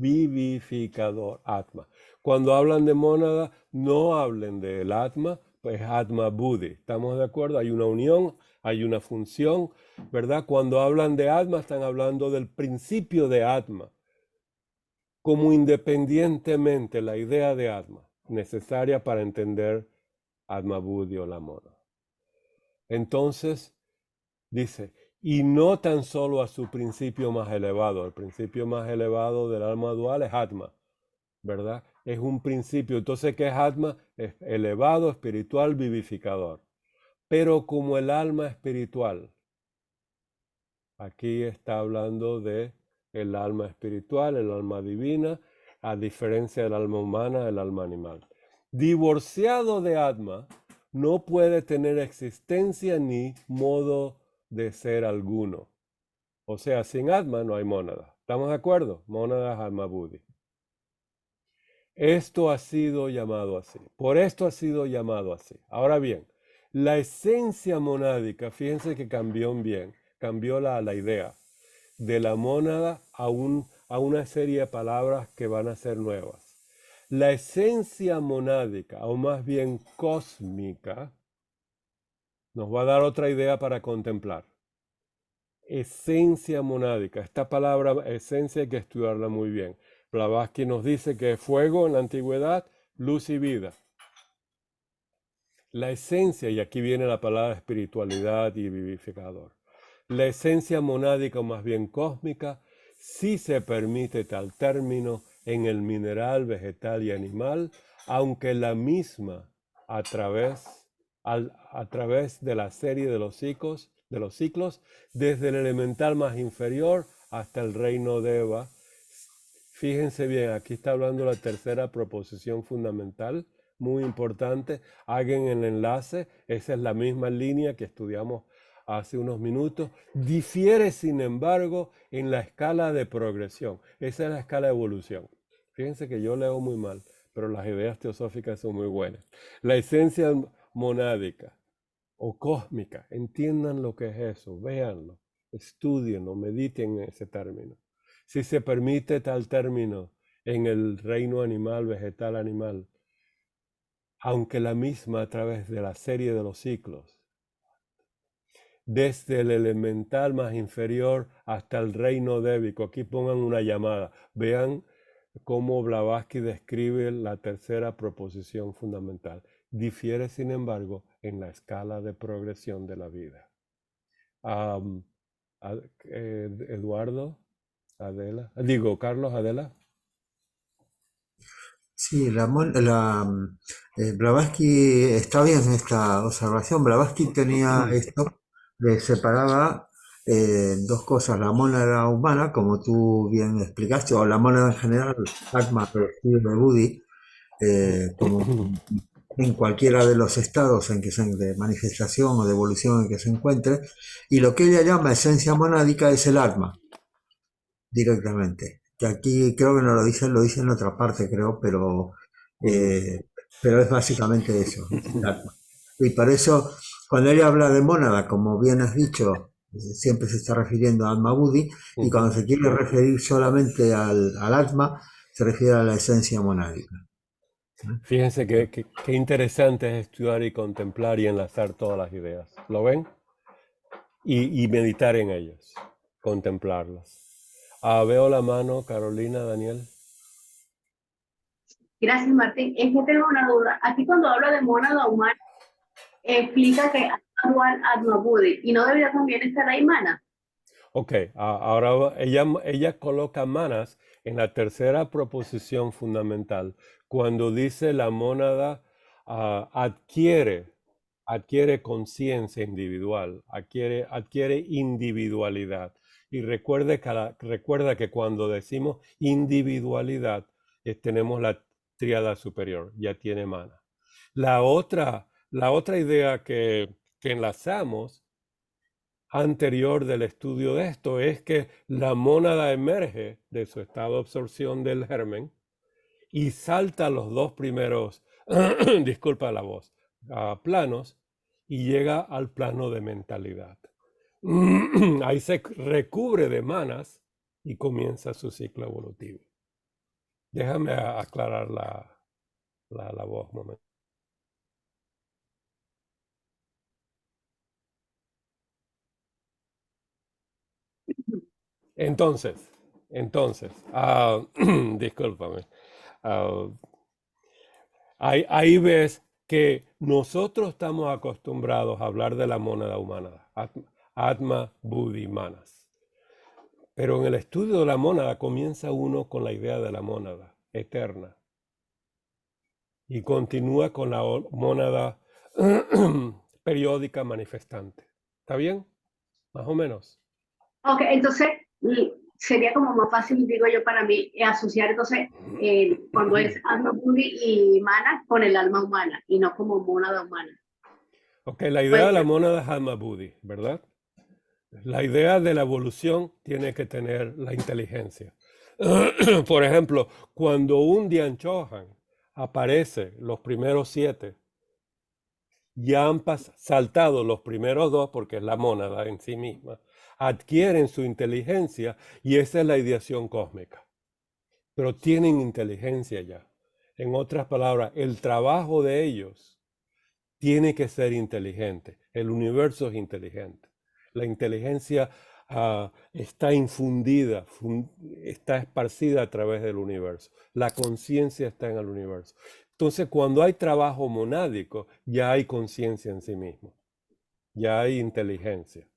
A: vivificador, Atma. Cuando hablan de mónada, no hablen del Atma, pues Atma Buddhi. ¿Estamos de acuerdo? Hay una unión, hay una función, ¿verdad? Cuando hablan de Atma, están hablando del principio de Atma, como independientemente la idea de Atma, necesaria para entender Atma Buddhi o la mónada. Entonces, dice, y no tan solo a su principio más elevado. El principio más elevado del alma dual es Atma, ¿verdad? Es un principio. Entonces, ¿qué es Atma? Es elevado, espiritual, vivificador. Pero como el alma espiritual, aquí está hablando de el alma espiritual, el alma divina, a diferencia del alma humana, el alma animal. Divorciado de Atma, no puede tener existencia ni modo de ser alguno. O sea, sin Atma no hay mónada. ¿Estamos de acuerdo? Mónada es Atma Buddhi. Esto ha sido llamado así. Por esto ha sido llamado así. Ahora bien, la esencia monádica, fíjense que cambió la idea de la mónada a una serie de palabras que van a ser nuevas. La esencia monádica, o más bien cósmica, nos va a dar otra idea para contemplar. Esencia monádica. Esta palabra esencia hay que estudiarla muy bien. Blavatsky nos dice que es fuego en la antigüedad, luz y vida. La esencia, y aquí viene la palabra espiritualidad y vivificador. La esencia monádica, o más bien cósmica, sí se permite tal término en el mineral, vegetal y animal, aunque la misma a través de la serie de los ciclos, desde el elemental más inferior hasta el reino de Eva. Fíjense bien, aquí está hablando la tercera proposición fundamental, muy importante. Hagan el enlace, esa es la misma línea que estudiamos hace unos minutos. Difiere, sin embargo, en la escala de progresión. Esa es la escala de evolución. Fíjense que yo leo muy mal, pero las ideas teosóficas son muy buenas. La esencia monádica o cósmica, entiendan lo que es eso, véanlo, estudienlo, mediten en ese término. Si se permite tal término en el reino animal, vegetal, animal, aunque la misma a través de la serie de los ciclos, desde el elemental más inferior hasta el reino débico. Aquí pongan una llamada. Vean cómo Blavatsky describe la tercera proposición fundamental. Difiere, sin embargo, en la escala de progresión de la vida. Eduardo, Adela, Carlos, Adela.
D: Sí, Blavatsky, está bien esta observación. Blavatsky tenía esto, separaba dos cosas, la mónada humana, como tú bien explicaste, o la mónada en general, Atma, de Buddhi, como en cualquiera de los estados en que de manifestación o de evolución en que se encuentre, y lo que ella llama esencia monádica es el Atma, directamente. Que aquí creo que no lo dice en otra parte, creo, pero es básicamente eso, el Atma. Y por eso, cuando ella habla de mónada, como bien has dicho, siempre se está refiriendo a Atma Buddhi, y cuando se quiere referir solamente al Atma, se refiere a la esencia monádica.
A: Fíjense qué interesante es estudiar y contemplar y enlazar todas las ideas. ¿Lo ven? Y meditar en ellas, contemplarlas. Veo la mano, Carolina, Daniel.
H: Gracias, Martín. Es que tengo una duda. Aquí cuando habla de mónada humana, explica que Atma Atma Buddhi, y no debería también estar ahí mana.
A: Ok, ahora ella coloca manas en la tercera proposición fundamental, cuando dice la mónada adquiere conciencia individual, adquiere individualidad. Y recuerda que cuando decimos individualidad, tenemos la tríada superior, ya tiene mana. La otra idea que enlazamos anterior del estudio de esto es que la mónada emerge de su estado de absorción del germen y salta los dos primeros, disculpa la voz, planos, y llega al plano de mentalidad. Ahí se recubre de manas y comienza su ciclo evolutivo. Déjame aclarar la voz un momento. Entonces, discúlpame. Ahí ves que nosotros estamos acostumbrados a hablar de la mónada humana, Atma, Buddhi, Manas. Pero en el estudio de la mónada comienza uno con la idea de la mónada eterna y continúa con la mónada periódica manifestante. ¿Está bien? Más o menos.
H: Ok, entonces sería como más fácil, digo yo, para mí, asociar entonces cuando es alma buddhi y mana con el alma humana y no como mónada humana.
A: Ok, la idea de la mónada es Atma Buddhi, ¿verdad? La idea de la evolución tiene que tener la inteligencia. Por ejemplo, cuando un Dian Chohan aparece, los primeros 7, ya han saltado los primeros 2, porque es la mónada en sí misma, adquieren su inteligencia y esa es la ideación cósmica. Pero tienen inteligencia ya. En otras palabras, el trabajo de ellos tiene que ser inteligente. El universo es inteligente. La inteligencia está infundida, está esparcida a través del universo. La conciencia está en el universo. Entonces, cuando hay trabajo monádico, ya hay conciencia en sí mismo. Ya hay inteligencia,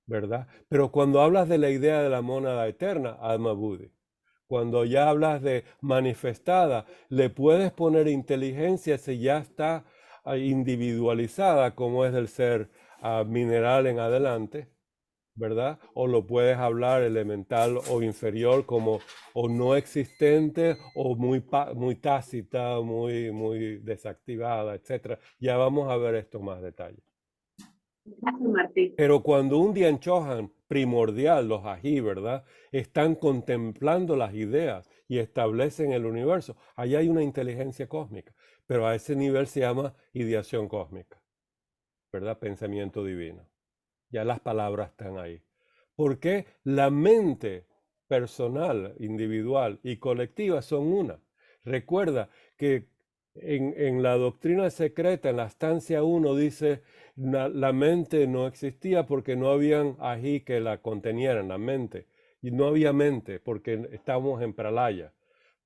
A: ¿verdad? Pero cuando hablas de la idea de la mónada eterna, Atma Buddhi, cuando ya hablas de manifestada, le puedes poner inteligencia si ya está individualizada, como es del ser mineral en adelante, ¿verdad? O lo puedes hablar elemental o inferior como o no existente o muy tácita, muy desactivada, etc. Ya vamos a ver esto más detalle.
H: Gracias, Martín.
A: Pero cuando un Dian Chohan primordial, los ají, ¿verdad? Están contemplando las ideas y establecen el universo, ahí hay una inteligencia cósmica. Pero a ese nivel se llama ideación cósmica, ¿verdad? Pensamiento divino. Ya las palabras están ahí. Porque la mente personal, individual y colectiva son una. Recuerda que en la doctrina secreta, en la estancia 1, dice la mente no existía porque no habían ají que la contenieran, la mente. Y no había mente porque estábamos en pralaya.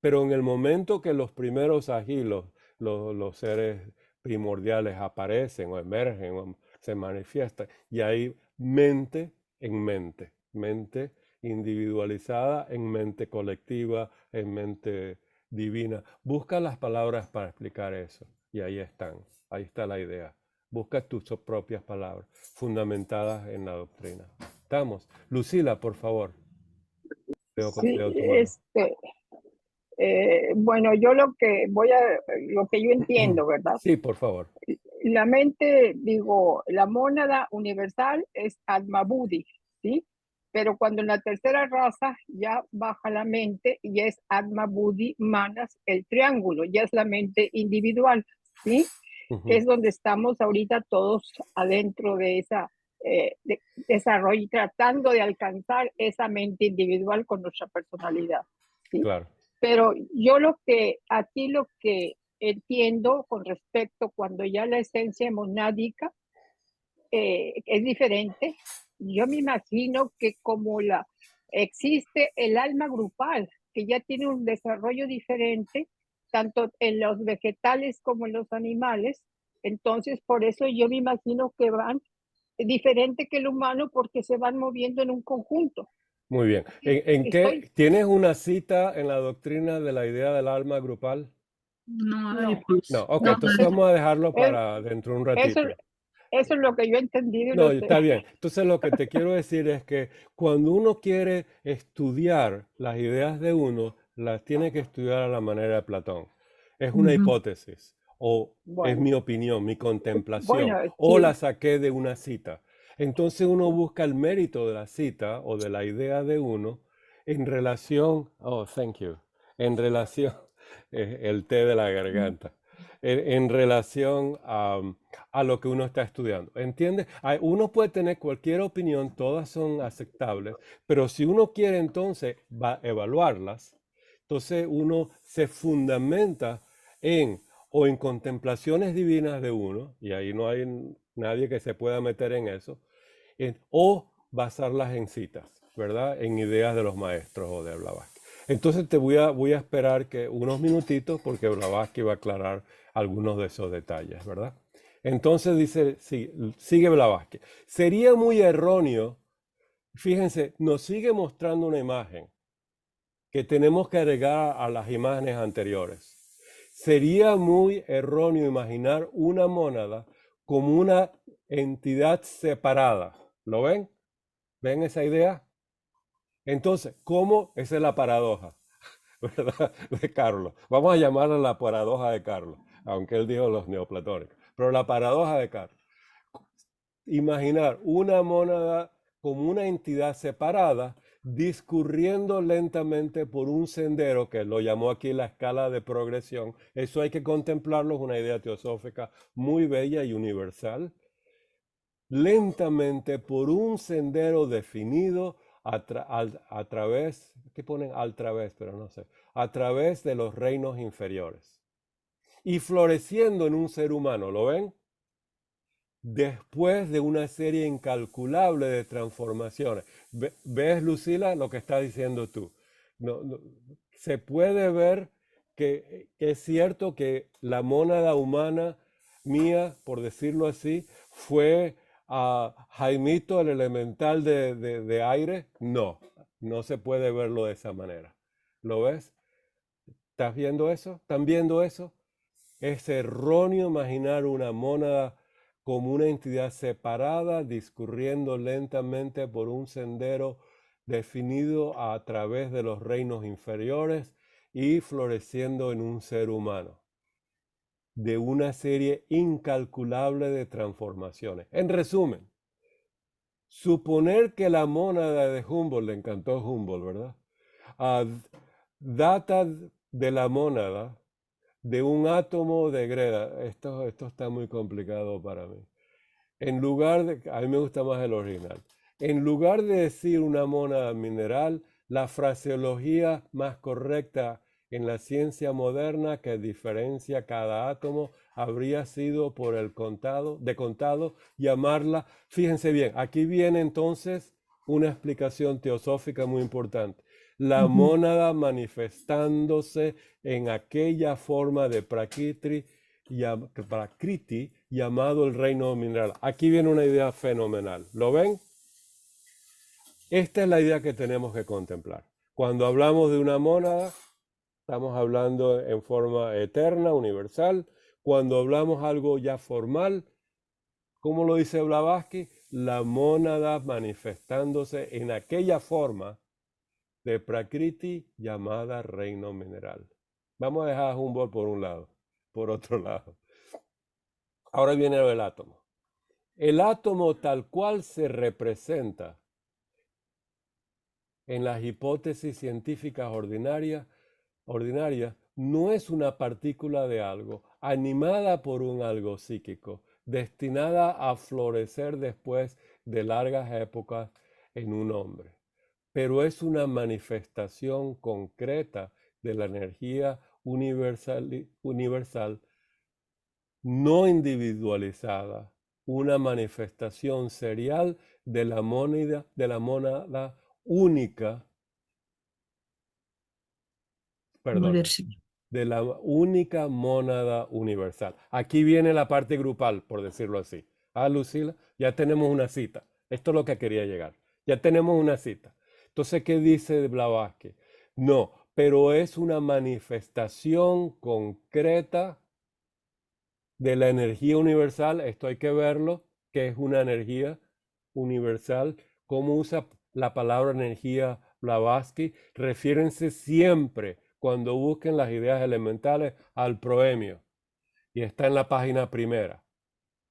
A: Pero en el momento que los primeros ají, los seres primordiales aparecen o emergen o se manifiestan, y hay mente en mente, mente individualizada en mente colectiva, en mente divina. Busca las palabras para explicar eso y ahí están, ahí está la idea. Busca tus propias palabras fundamentadas en la doctrina. Estamos. Lucila, por favor.
I: Sí,
A: Leo tu mano.
I: bueno, yo lo que yo entiendo, ¿verdad?
A: Sí, por favor.
I: La mente, digo, la mónada universal es Atma Buddhi, ¿sí? Pero cuando en la tercera raza ya baja la mente y es Atma Buddhi Manas, el triángulo, ya es la mente individual, ¿sí? Que es donde estamos ahorita todos adentro de esa desarrollo y tratando de alcanzar esa mente individual con nuestra personalidad, ¿sí?
A: Claro.
I: Pero yo lo que entiendo con respecto cuando ya la esencia monádica es diferente, yo me imagino que como existe el alma grupal, que ya tiene un desarrollo diferente, tanto en los vegetales como en los animales, entonces por eso yo me imagino que van diferente que el humano porque se van moviendo en un conjunto.
A: Muy bien. ¿En qué tienes una cita en la doctrina de la idea del alma grupal?
B: No,
A: No, ok, entonces vamos a dejarlo para dentro de un ratito.
I: Eso es lo que yo he entendido.
A: No, está bien. Entonces lo que te quiero decir es que cuando uno quiere estudiar las ideas de uno, las tiene que estudiar a la manera de Platón. Es una hipótesis, o es mi opinión, mi contemplación, o la saqué de una cita. Entonces uno busca el mérito de la cita o de la idea de uno en relación, en relación, el té de la garganta, en relación a lo que uno está estudiando. ¿Entiendes? Uno puede tener cualquier opinión, todas son aceptables, pero si uno quiere entonces evaluarlas, Entonces uno se fundamenta o en contemplaciones divinas de uno, y ahí no hay nadie que se pueda meter en eso, o basarlas en citas, ¿verdad? En ideas de los maestros o de Blavatsky. Entonces voy a esperar que unos minutitos porque Blavatsky va a aclarar algunos de esos detalles, ¿verdad? Entonces dice, sigue Blavatsky. Sería muy erróneo, fíjense, nos sigue mostrando una imagen que tenemos que agregar a las imágenes anteriores. Sería muy erróneo imaginar una mónada como una entidad separada. ¿Lo ven? ¿Ven esa idea? Entonces, ¿cómo? Esa es la paradoja, ¿verdad? De Carlos. Vamos a llamarla la paradoja de Carlos, aunque él dijo los neoplatónicos. Pero la paradoja de Carlos. Imaginar una mónada como una entidad separada discurriendo lentamente por un sendero que lo llamó aquí la escala de progresión. Eso hay que contemplarlo, es una idea teosófica muy bella y universal. Lentamente por un sendero definido a través, ¿qué ponen? Al través, pero no sé, a través de los reinos inferiores. Y floreciendo en un ser humano, ¿lo ven? Después de una serie incalculable de transformaciones. ¿Ves, Lucila, lo que estás diciendo tú? Se puede ver que es cierto que la mónada humana mía, por decirlo así, fue a Jaimito, el elemental de aire. No se puede verlo de esa manera. ¿Lo ves? ¿Estás viendo eso? ¿Están viendo eso? Es erróneo imaginar una mónada como una entidad separada, discurriendo lentamente por un sendero definido a través de los reinos inferiores y floreciendo en un ser humano, de una serie incalculable de transformaciones. En resumen, suponer que la mónada de Humboldt, le encantó Humboldt, ¿verdad? Data de la mónada de un átomo de greda. Esto está muy complicado para mí. A mí me gusta más el original. En lugar de decir una mónada mineral, la fraseología más correcta en la ciencia moderna que diferencia cada átomo habría sido por el contado, llamarla, fíjense bien, aquí viene entonces una explicación teosófica muy importante. La mónada manifestándose en aquella forma de prakriti llamado el reino mineral. Aquí viene una idea fenomenal. ¿Lo ven? Esta es la idea que tenemos que contemplar. Cuando hablamos de una mónada, estamos hablando en forma eterna, universal. Cuando hablamos algo ya formal, ¿cómo lo dice Blavatsky? La mónada manifestándose en aquella forma de prakriti llamada reino mineral. Vamos a dejar a Humboldt por un lado, por otro lado. Ahora viene el átomo. El átomo tal cual se representa en las hipótesis científicas ordinarias no es una partícula de algo, animada por un algo psíquico, destinada a florecer después de largas épocas en un hombre. Pero es una manifestación concreta de la energía universal no individualizada, una manifestación serial de la mónada única, de la única mónada universal. Aquí viene la parte grupal, por decirlo así. Lucila, ya tenemos una cita. Esto es lo que quería llegar. Ya tenemos una cita. Entonces, ¿qué dice Blavatsky? No, pero es una manifestación concreta de la energía universal. Esto hay que verlo, que es una energía universal. ¿Cómo usa la palabra energía Blavatsky? Refiérense siempre, cuando busquen las ideas elementales, al proemio. Y está en la página primera.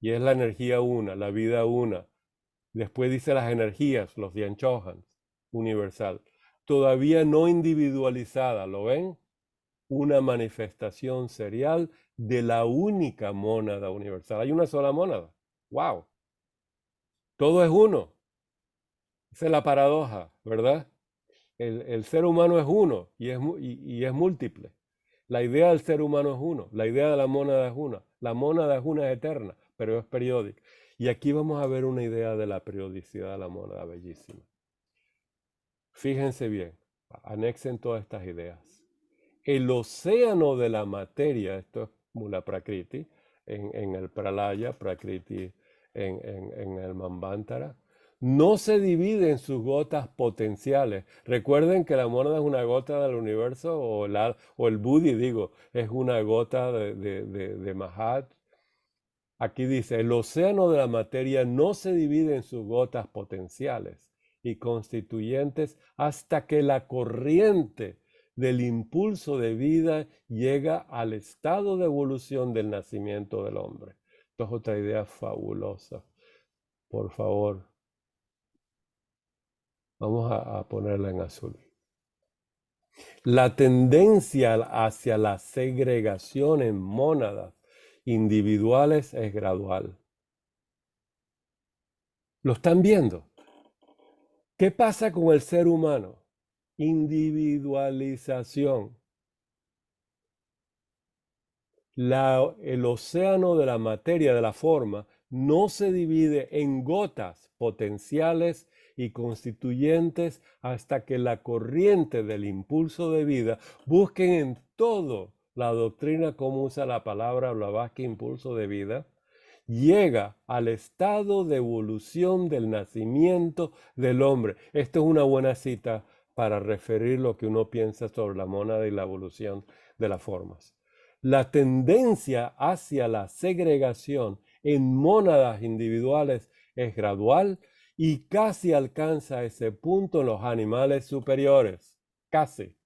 A: Y es la energía una, la vida una. Después dice las energías, los Dianchohans, universal. Todavía no individualizada, ¿lo ven? Una manifestación serial de la única mónada universal. Hay una sola mónada. ¡Wow! Todo es uno. Esa es la paradoja, ¿verdad? el ser humano es uno y es múltiple. La idea del ser humano es uno, la idea de la mónada es una. La mónada es una, es eterna, pero es periódica. Y aquí vamos a ver una idea de la periodicidad de la mónada bellísima. Fíjense bien, anexen todas estas ideas. El océano de la materia, esto es Mula Prakriti, en el Pralaya, Prakriti en el Manvantara, no se divide en sus gotas potenciales. Recuerden que la mónada es una gota del universo, o el Buddhi, digo, es una gota de Mahat. Aquí dice, el océano de la materia no se divide en sus gotas potenciales y constituyentes hasta que la corriente del impulso de vida llega al estado de evolución del nacimiento del hombre. Esto es otra idea fabulosa. Por favor, vamos a ponerla en azul. La tendencia hacia la segregación en mónadas individuales es gradual. ¿Lo están viendo? ¿Qué pasa con el ser humano? Individualización. El océano de la materia, de la forma, no se divide en gotas potenciales y constituyentes hasta que la corriente del impulso de vida, busquen en todo la doctrina cómo usa la palabra Blavatsky, impulso de vida, llega al estado de evolución del nacimiento del hombre. Esto es una buena cita para referir lo que uno piensa sobre la mónada y la evolución de las formas. La tendencia hacia la segregación en mónadas individuales es gradual y casi alcanza ese punto en los animales superiores. Casi.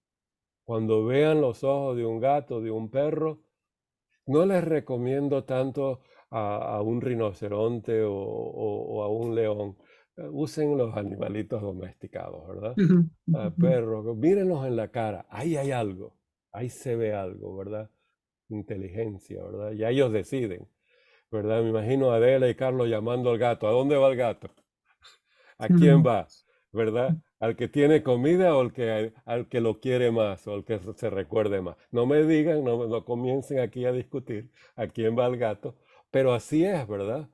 A: Cuando vean los ojos de un gato, de un perro, no les recomiendo tanto a un rinoceronte o a un león. Usen los animalitos domesticados, ¿verdad? Perros, mírenlos en la cara. Ahí hay algo. Ahí se ve algo, ¿verdad? Inteligencia, ¿verdad? Ya ellos deciden, ¿verdad? Me imagino a Adela y Carlos llamando al gato. ¿A dónde va el gato? ¿A quién va? ¿Verdad? ¿Al que tiene comida o al que lo quiere más o al que se recuerde más? No me digan, no comiencen aquí a discutir a quién va el gato, pero así es, ¿verdad?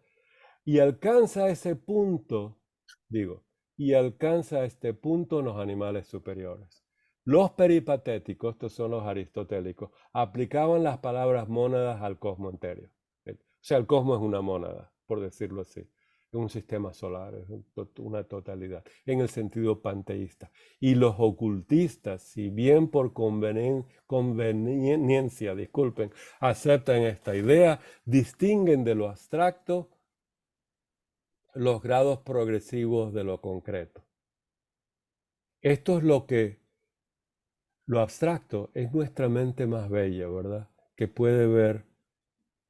A: Y alcanza ese punto, y alcanza este punto en los animales superiores. Los peripatéticos, estos son los aristotélicos, aplicaban las palabras mónadas al cosmos entero. O sea, el cosmos es una mónada, por decirlo así. Es un sistema solar, es una totalidad, en el sentido panteísta. Y los ocultistas, si bien por conveniencia, aceptan esta idea, distinguen de lo abstracto los grados progresivos de lo concreto. Esto es lo abstracto es nuestra mente más bella, ¿verdad? Que puede ver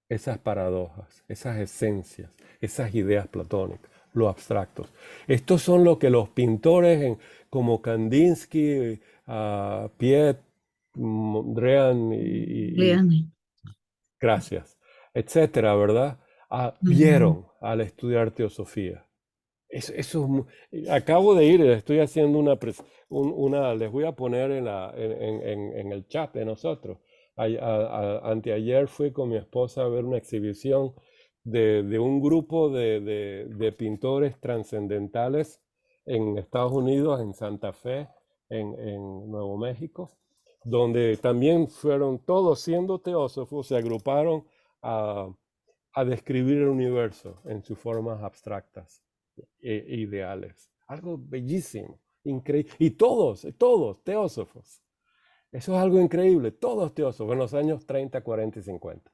A: esas paradojas, esas esencias, esas ideas platónicas, lo abstractos. Estos son lo que los pintores como Kandinsky, Piet, Mondrian gracias, etcétera, ¿verdad? Vieron al estudiar teosofía. Acabo de ir, estoy haciendo les voy a poner en el chat de nosotros. Anteayer fui con mi esposa a ver una exhibición de un grupo de pintores trascendentales en Estados Unidos, en Santa Fe, en Nuevo México, donde también fueron todos, siendo teósofos, se agruparon a describir el universo en sus formas abstractas ideales. Algo bellísimo, increíble. Y todos teósofos. Eso es algo increíble. Todos teósofos en los años 30, 40 y 50.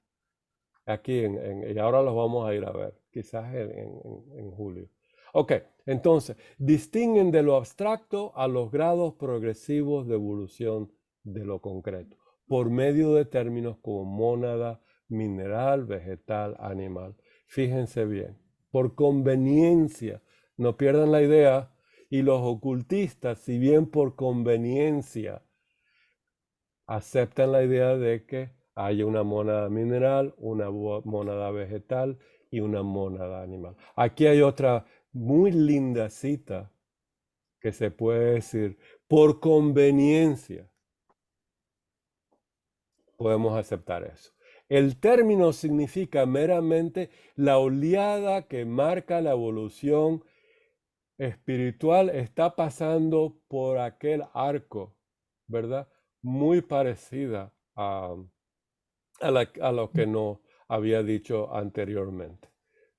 A: Aquí, y ahora los vamos a ir a ver, quizás en julio. Ok, entonces, distinguen de lo abstracto a los grados progresivos de evolución de lo concreto, por medio de términos como mónada, mineral, vegetal, animal. Fíjense bien, por conveniencia, no pierdan la idea, y los ocultistas, si bien por conveniencia, aceptan la idea de que hay una mónada mineral, una mónada vegetal y una mónada animal. Aquí hay otra muy linda cita que se puede decir por conveniencia. Podemos aceptar eso. El término significa meramente la oleada que marca la evolución espiritual está pasando por aquel arco, ¿verdad? Muy parecida a lo que nos había dicho anteriormente,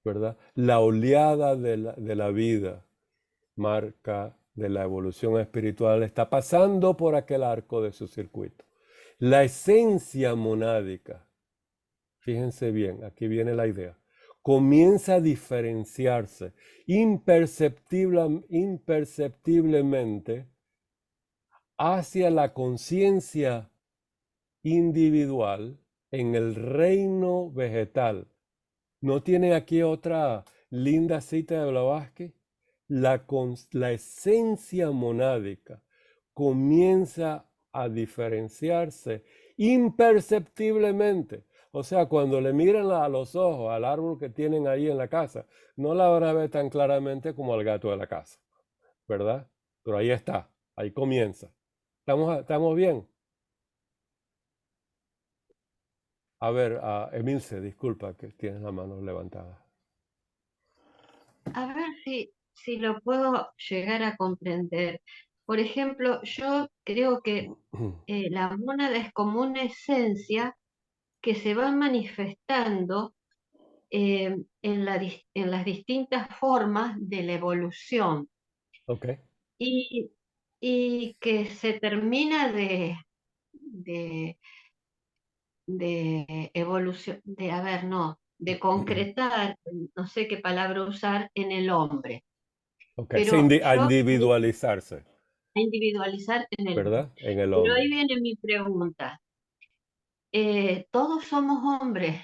A: ¿verdad? La oleada de la vida marca de la evolución espiritual está pasando por aquel arco de su circuito. La esencia monádica, fíjense bien, aquí viene la idea, comienza a diferenciarse imperceptiblemente hacia la conciencia individual en el reino vegetal. ¿No tiene aquí otra linda cita de Blavatsky? La esencia monádica comienza a diferenciarse imperceptiblemente. O sea, cuando le miran a los ojos al árbol que tienen ahí en la casa, no la van a ver tan claramente como al gato de la casa, ¿verdad? Pero ahí está, ahí comienza. ¿Estamos bien? A ver, Emilce, disculpa que tienes la mano levantada.
J: A ver si lo puedo llegar a comprender. Por ejemplo, yo creo que la mónada es como una esencia que se va manifestando en las distintas formas de la evolución
A: Ok.
J: y, y que se termina de evolución, de concretar, no sé qué palabra usar, en el hombre.
A: Ok,
J: Pero
A: a
J: yo
A: individualizarse,
J: a individualizar en el hombre.
A: ¿verdad? En el
J: Pero ahí
A: hombre.
J: viene mi pregunta. ¿Todos somos hombres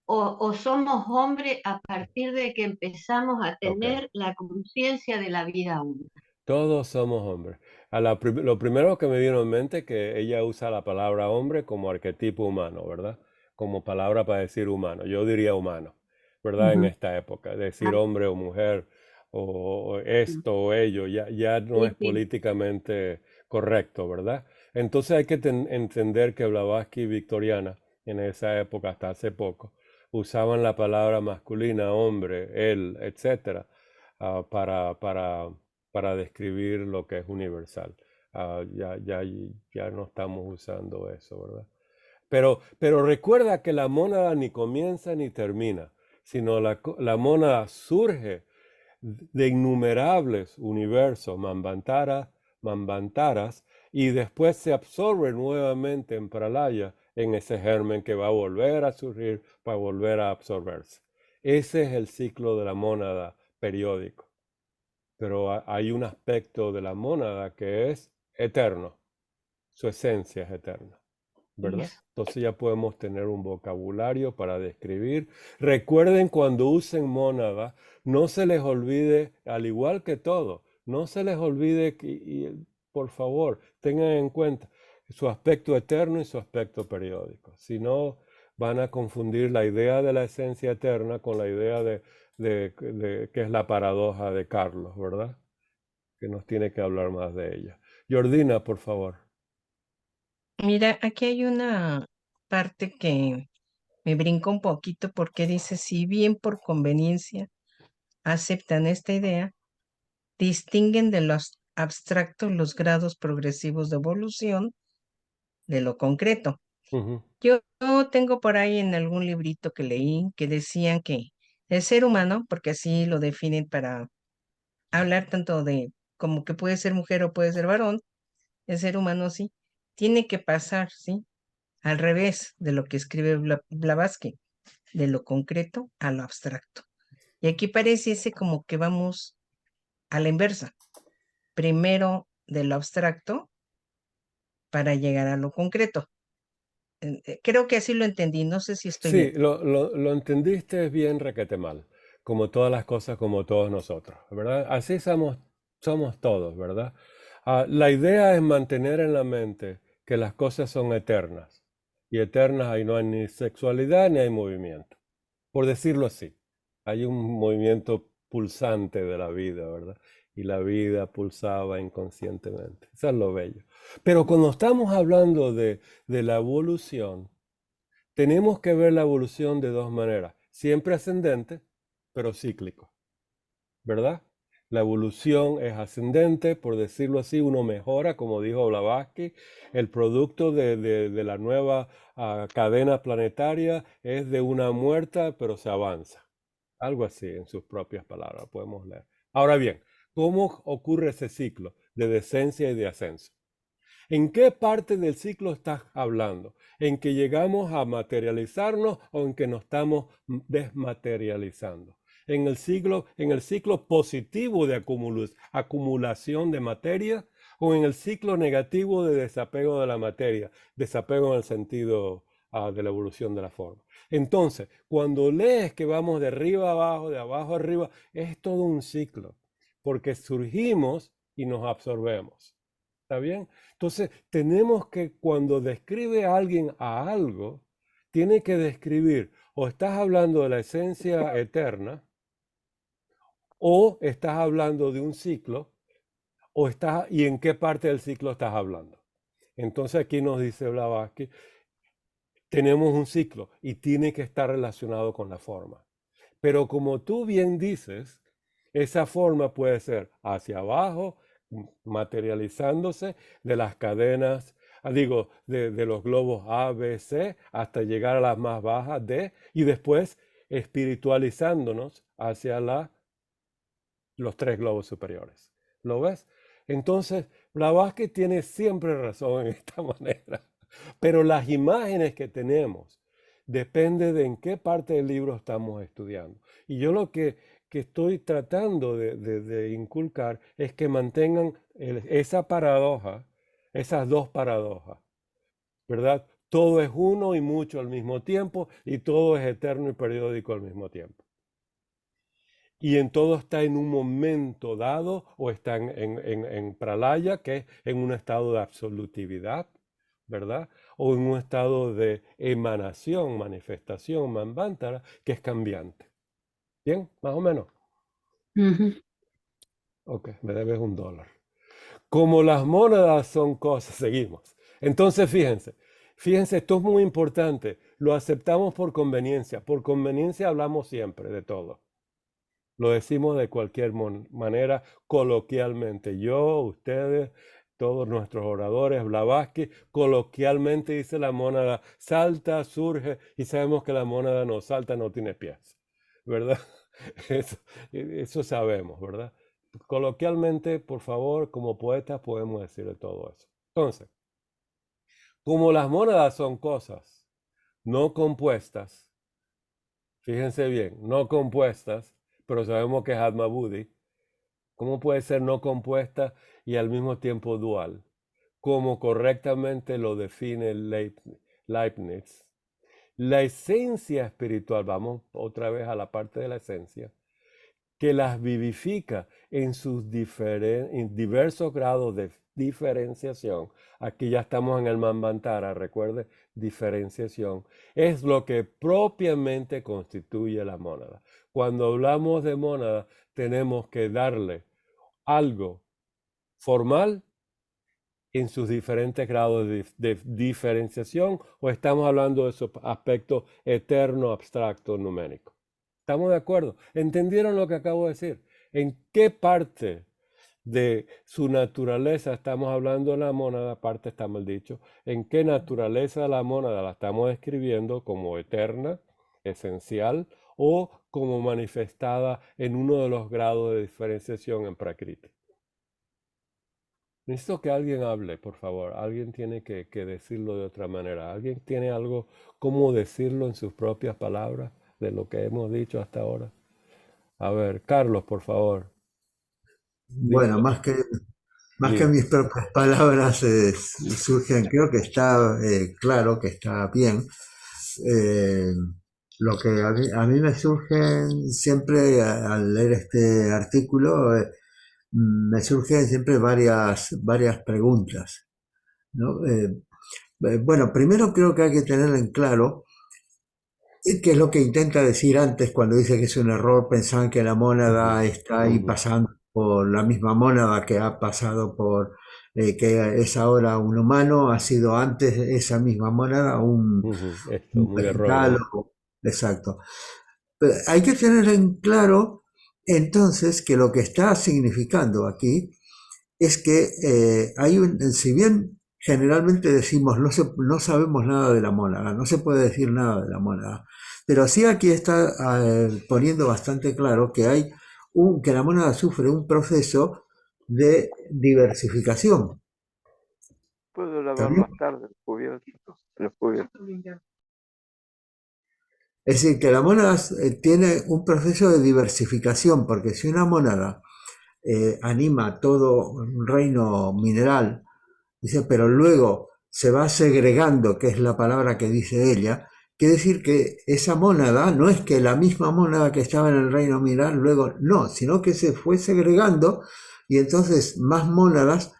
J: o somos hombres a partir de que empezamos a
A: Ok.
J: tener la conciencia de la vida humana?
A: Todos somos hombres. Lo primero que me vino en mente es que ella usa la palabra hombre como arquetipo humano, ¿verdad? Como palabra para decir humano. Yo diría humano, ¿verdad? En
J: Ujú.
A: esta época. Decir
J: Ah,
A: hombre o mujer o esto o ello ya no
J: sí,
A: es
J: sí.
A: políticamente correcto, ¿verdad? Entonces hay que entender que Blavatsky y Victoriana, en esa época hasta hace poco, usaban la palabra masculina, hombre, él, etcétera, para describir lo que es universal. Ya no estamos usando eso, ¿verdad? Pero recuerda que la mónada ni comienza ni termina, sino la mónada surge de innumerables universos, manvantaras, y después se absorbe nuevamente en pralaya, en ese germen que va a volver a surgir para volver a absorberse. Ese es el ciclo de la mónada periódico. Pero hay un aspecto de la mónada que es eterno, su esencia es eterna, ¿verdad?
J: Eso.
A: Entonces ya podemos tener un vocabulario para describir. Recuerden cuando usen mónada, no se les olvide, al igual que todo, no se les olvide, por favor, tengan en cuenta su aspecto eterno y su aspecto periódico. Si no, van a confundir la idea de la esencia eterna con la idea de que es la paradoja de Carlos, ¿verdad? Que nos tiene que hablar más de ella. Jordina, por favor.
C: Mira, aquí hay una parte que me brinca un poquito porque dice, si bien por conveniencia aceptan esta idea, distinguen de los abstractos los grados progresivos de evolución de lo concreto.
A: Ujú.
C: Yo tengo por ahí en algún librito que leí que decían que el ser humano, porque así lo definen para hablar tanto de como que puede ser mujer o puede ser varón, el ser humano sí, tiene que pasar, ¿sí? Al revés de lo que escribe Blavatsky, de lo concreto a lo abstracto. Y aquí pareciese como que vamos a la inversa. Primero de lo abstracto para llegar a lo concreto. Creo que así lo entendí, no sé si estoy
A: Sí,
C: bien.
A: lo entendiste bien requete mal, como todas las cosas, como todos nosotros, ¿verdad? Así somos todos, ¿verdad? La idea es mantener en la mente que las cosas son eternas, y eternas ahí no hay ni sexualidad ni hay movimiento, por decirlo así. Hay un movimiento pulsante de la vida, ¿verdad? y la vida pulsaba inconscientemente. Eso es lo bello. Pero cuando estamos hablando de la evolución, tenemos que ver la evolución de dos maneras. Siempre ascendente, pero cíclico, ¿verdad? La evolución es ascendente, por decirlo así, uno mejora, como dijo Blavatsky, el producto de la nueva cadena planetaria es de una muerta, pero se avanza. Algo así, en sus propias palabras, podemos leer. Ahora bien, ¿cómo ocurre ese ciclo de descencia y de ascenso? ¿En qué parte del ciclo estás hablando? ¿En que llegamos a materializarnos o en que nos estamos desmaterializando? ¿En el ciclo positivo de acumulación de materia o en el ciclo negativo de desapego de la materia? Desapego en el sentido de la evolución de la forma. Entonces, cuando lees que vamos de arriba a abajo, de abajo a arriba, es todo un ciclo, porque surgimos y nos absorbemos. ¿Está bien? Entonces, tenemos que, cuando describe a alguien a algo, tiene que describir, o estás hablando de la esencia eterna, o estás hablando de un ciclo, y en qué parte del ciclo estás hablando. Entonces, aquí nos dice Blavatsky, tenemos un ciclo y tiene que estar relacionado con la forma. Pero como tú bien dices, esa forma puede ser hacia abajo, materializándose de las cadenas, de los globos A, B, C, hasta llegar a las más bajas, D, y después espiritualizándonos hacia los tres globos superiores. ¿Lo ves? Entonces, Blavatsky tiene siempre razón en esta manera. Pero las imágenes que tenemos depende de en qué parte del libro estamos estudiando. Y yo lo que estoy tratando de inculcar es que mantengan esa paradoja, esas dos paradojas, ¿verdad? Todo es uno y mucho al mismo tiempo, y todo es eterno y periódico al mismo tiempo. Y en todo está en un momento dado, o está en pralaya, que es en un estado de absolutividad, ¿verdad? O en un estado de emanación, manifestación, manvantara, que es cambiante. ¿Bien? Más o menos. Ok, me debes $1. Como las mónadas son cosas, seguimos. Entonces, fíjense, esto es muy importante. Lo aceptamos por conveniencia. Por conveniencia hablamos siempre de todo. Lo decimos de cualquier manera, coloquialmente. Yo, ustedes, todos nuestros oradores, Blavatsky, coloquialmente dice la mónada, salta, surge, y sabemos que la mónada no salta, no tiene pies, ¿verdad? Eso sabemos, ¿verdad? Coloquialmente, por favor, como poetas podemos decirle todo eso. Entonces, como las mónadas son cosas no compuestas, fíjense bien, no compuestas, pero sabemos que es Atma Buddhi, ¿cómo puede ser no compuesta y al mismo tiempo dual? Como correctamente lo define Leibniz. La esencia espiritual, vamos otra vez a la parte de la esencia, que las vivifica en sus en diversos grados de diferenciación. Aquí ya estamos en el Manvantara, recuerde, diferenciación. Es lo que propiamente constituye la mónada. Cuando hablamos de mónada, tenemos que darle algo formal en sus diferentes grados de diferenciación, o estamos hablando de su aspecto eterno, abstracto, numérico. ¿Estamos de acuerdo? ¿Entendieron lo que acabo de decir? ¿En qué parte de su naturaleza estamos hablando de la mónada? Parte está mal dicho. ¿En qué naturaleza de la mónada la estamos describiendo como eterna, esencial, o como manifestada en uno de los grados de diferenciación en Prakriti? Necesito que alguien hable, por favor. Alguien tiene que decirlo de otra manera. ¿Alguien tiene algo, cómo decirlo en sus propias palabras de lo que hemos dicho hasta ahora? A ver, Carlos, por favor.
D: Bueno,
A: Dímelo.
D: más que mis propias palabras surgen, creo que está claro, que está bien. Lo que a mí me surgen siempre al leer este artículo, me surgen siempre varias preguntas, ¿no? Bueno, primero creo que hay que tener en claro qué es lo que intenta decir antes cuando dice que es un error pensar que la mónada está ahí pasando por la misma mónada que ha pasado por, que es ahora un humano, ha sido antes esa misma mónada un
A: Esto, muy
D: vegetal.
A: erróneo.
D: Exacto. Pero hay que tener en claro entonces que lo que está significando aquí es que si bien generalmente decimos no sabemos nada de la mónada, no se puede decir nada de la mónada, pero sí aquí está poniendo bastante claro que que la mónada sufre un proceso de diversificación.
K: Puedo lavar
D: ¿También?
K: más tarde los cubiertos.
D: Es decir, que la mónada tiene un proceso de diversificación, porque si una mónada anima todo un reino mineral, dice, pero luego se va segregando, que es la palabra que dice ella, quiere decir que esa mónada no es que la misma mónada que estaba en el reino mineral luego, no, sino que se fue segregando y entonces más mónadas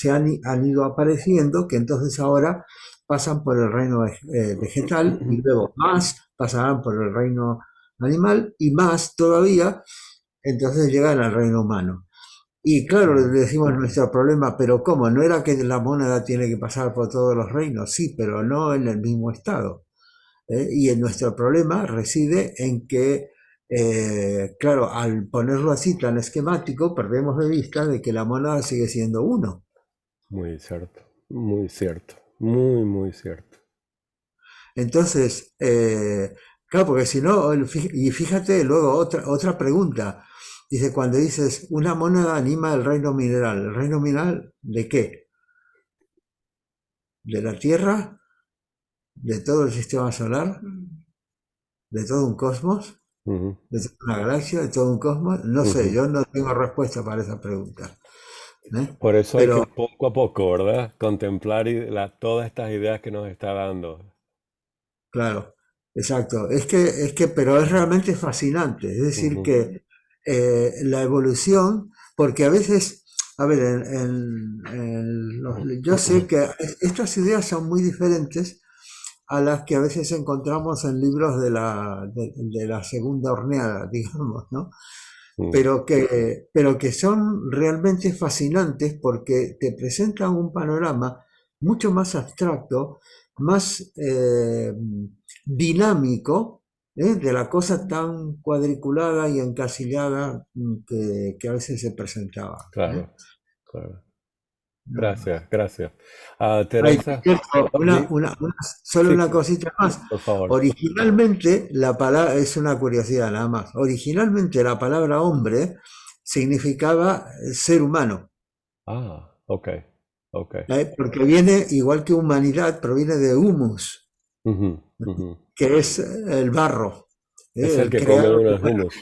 D: han ido apareciendo, que entonces ahora pasan por el reino vegetal y luego más pasarán por el reino animal y más todavía, entonces llegan al reino humano. Y claro, le decimos nuestro problema, pero ¿cómo? No era que la mónada tiene que pasar por todos los reinos, sí, pero no en el mismo estado. Y en nuestro problema reside en que, claro, al ponerlo así tan esquemático, perdemos de vista de que la mónada sigue siendo uno.
A: Muy cierto, muy cierto, muy, muy cierto.
D: Entonces, claro, porque si no, y fíjate luego otra pregunta. Dice, cuando dices, una mónada anima el reino mineral. ¿El reino mineral de qué? ¿De la Tierra? ¿De todo el sistema solar? ¿De todo un cosmos? ¿De toda una galaxia? ¿De todo un cosmos? No sé, yo no tengo respuesta para esa pregunta.
A: Por eso hay
D: Pero,
A: que poco a poco, ¿verdad? Contemplar todas estas ideas que nos está dando.
D: claro, exacto. Pero es realmente fascinante. Es decir, que la evolución, porque a veces, a ver, yo sé que estas ideas son muy diferentes a las que a veces encontramos en libros de la segunda horneada, digamos, ¿no? Pero que son realmente fascinantes porque te presentan un panorama mucho más abstracto, más dinámico, de la cosa tan cuadriculada y encasillada que a veces se presentaba.
A: Claro, claro.
D: Nada más.
A: Gracias, gracias.
D: Ay,
A: Teresa,
D: solo
A: sí,
D: una
A: sí,
D: cosita más.
A: por favor.
D: Originalmente, la palabra, es una curiosidad nada más, originalmente la palabra hombre significaba ser humano,
A: Ah, ok, ok.
D: porque viene, igual que humanidad, proviene de humus, que es el barro,
A: Es el
D: el
A: que come
D: crear.
A: uno el hummus.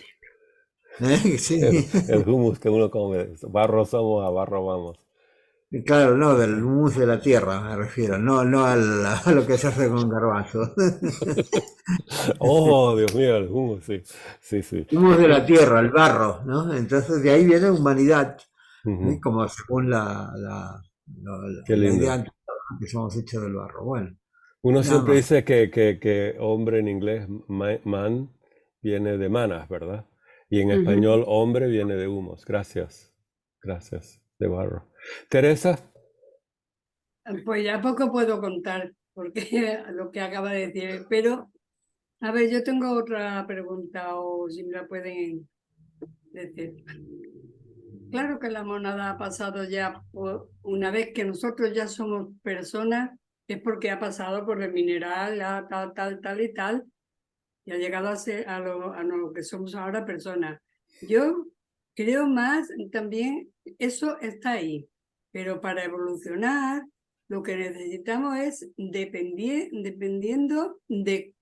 D: Sí.
A: El hummus que uno come. Barro somos, a barro vamos.
D: Claro, no, del humus de la tierra me refiero, no a lo que se hace con garbanzo.
A: Oh, Dios mío, el hummus, sí, sí, sí.
D: Humus de la tierra, el barro, ¿no? Entonces de ahí viene humanidad, como según
A: Qué
D: la idea
A: lindo.
D: anterior, que somos hechos del barro. Bueno,
A: Uno
D: nada
A: siempre
D: más.
A: dice que hombre en inglés, man, viene de manas, ¿verdad? Y en español, hombre viene de humos. Gracias, gracias, de barro. Teresa,
L: Pues ya poco puedo contar, porque lo que acaba de decir, pero a ver, yo tengo otra pregunta o si me la pueden decir. Claro que la monada ha pasado ya, una vez que nosotros ya somos personas, es porque ha pasado por el mineral, tal y tal, y ha llegado a ser a lo que somos ahora personas. Yo creo más también, eso está ahí, pero para evolucionar lo que necesitamos es, dependiendo de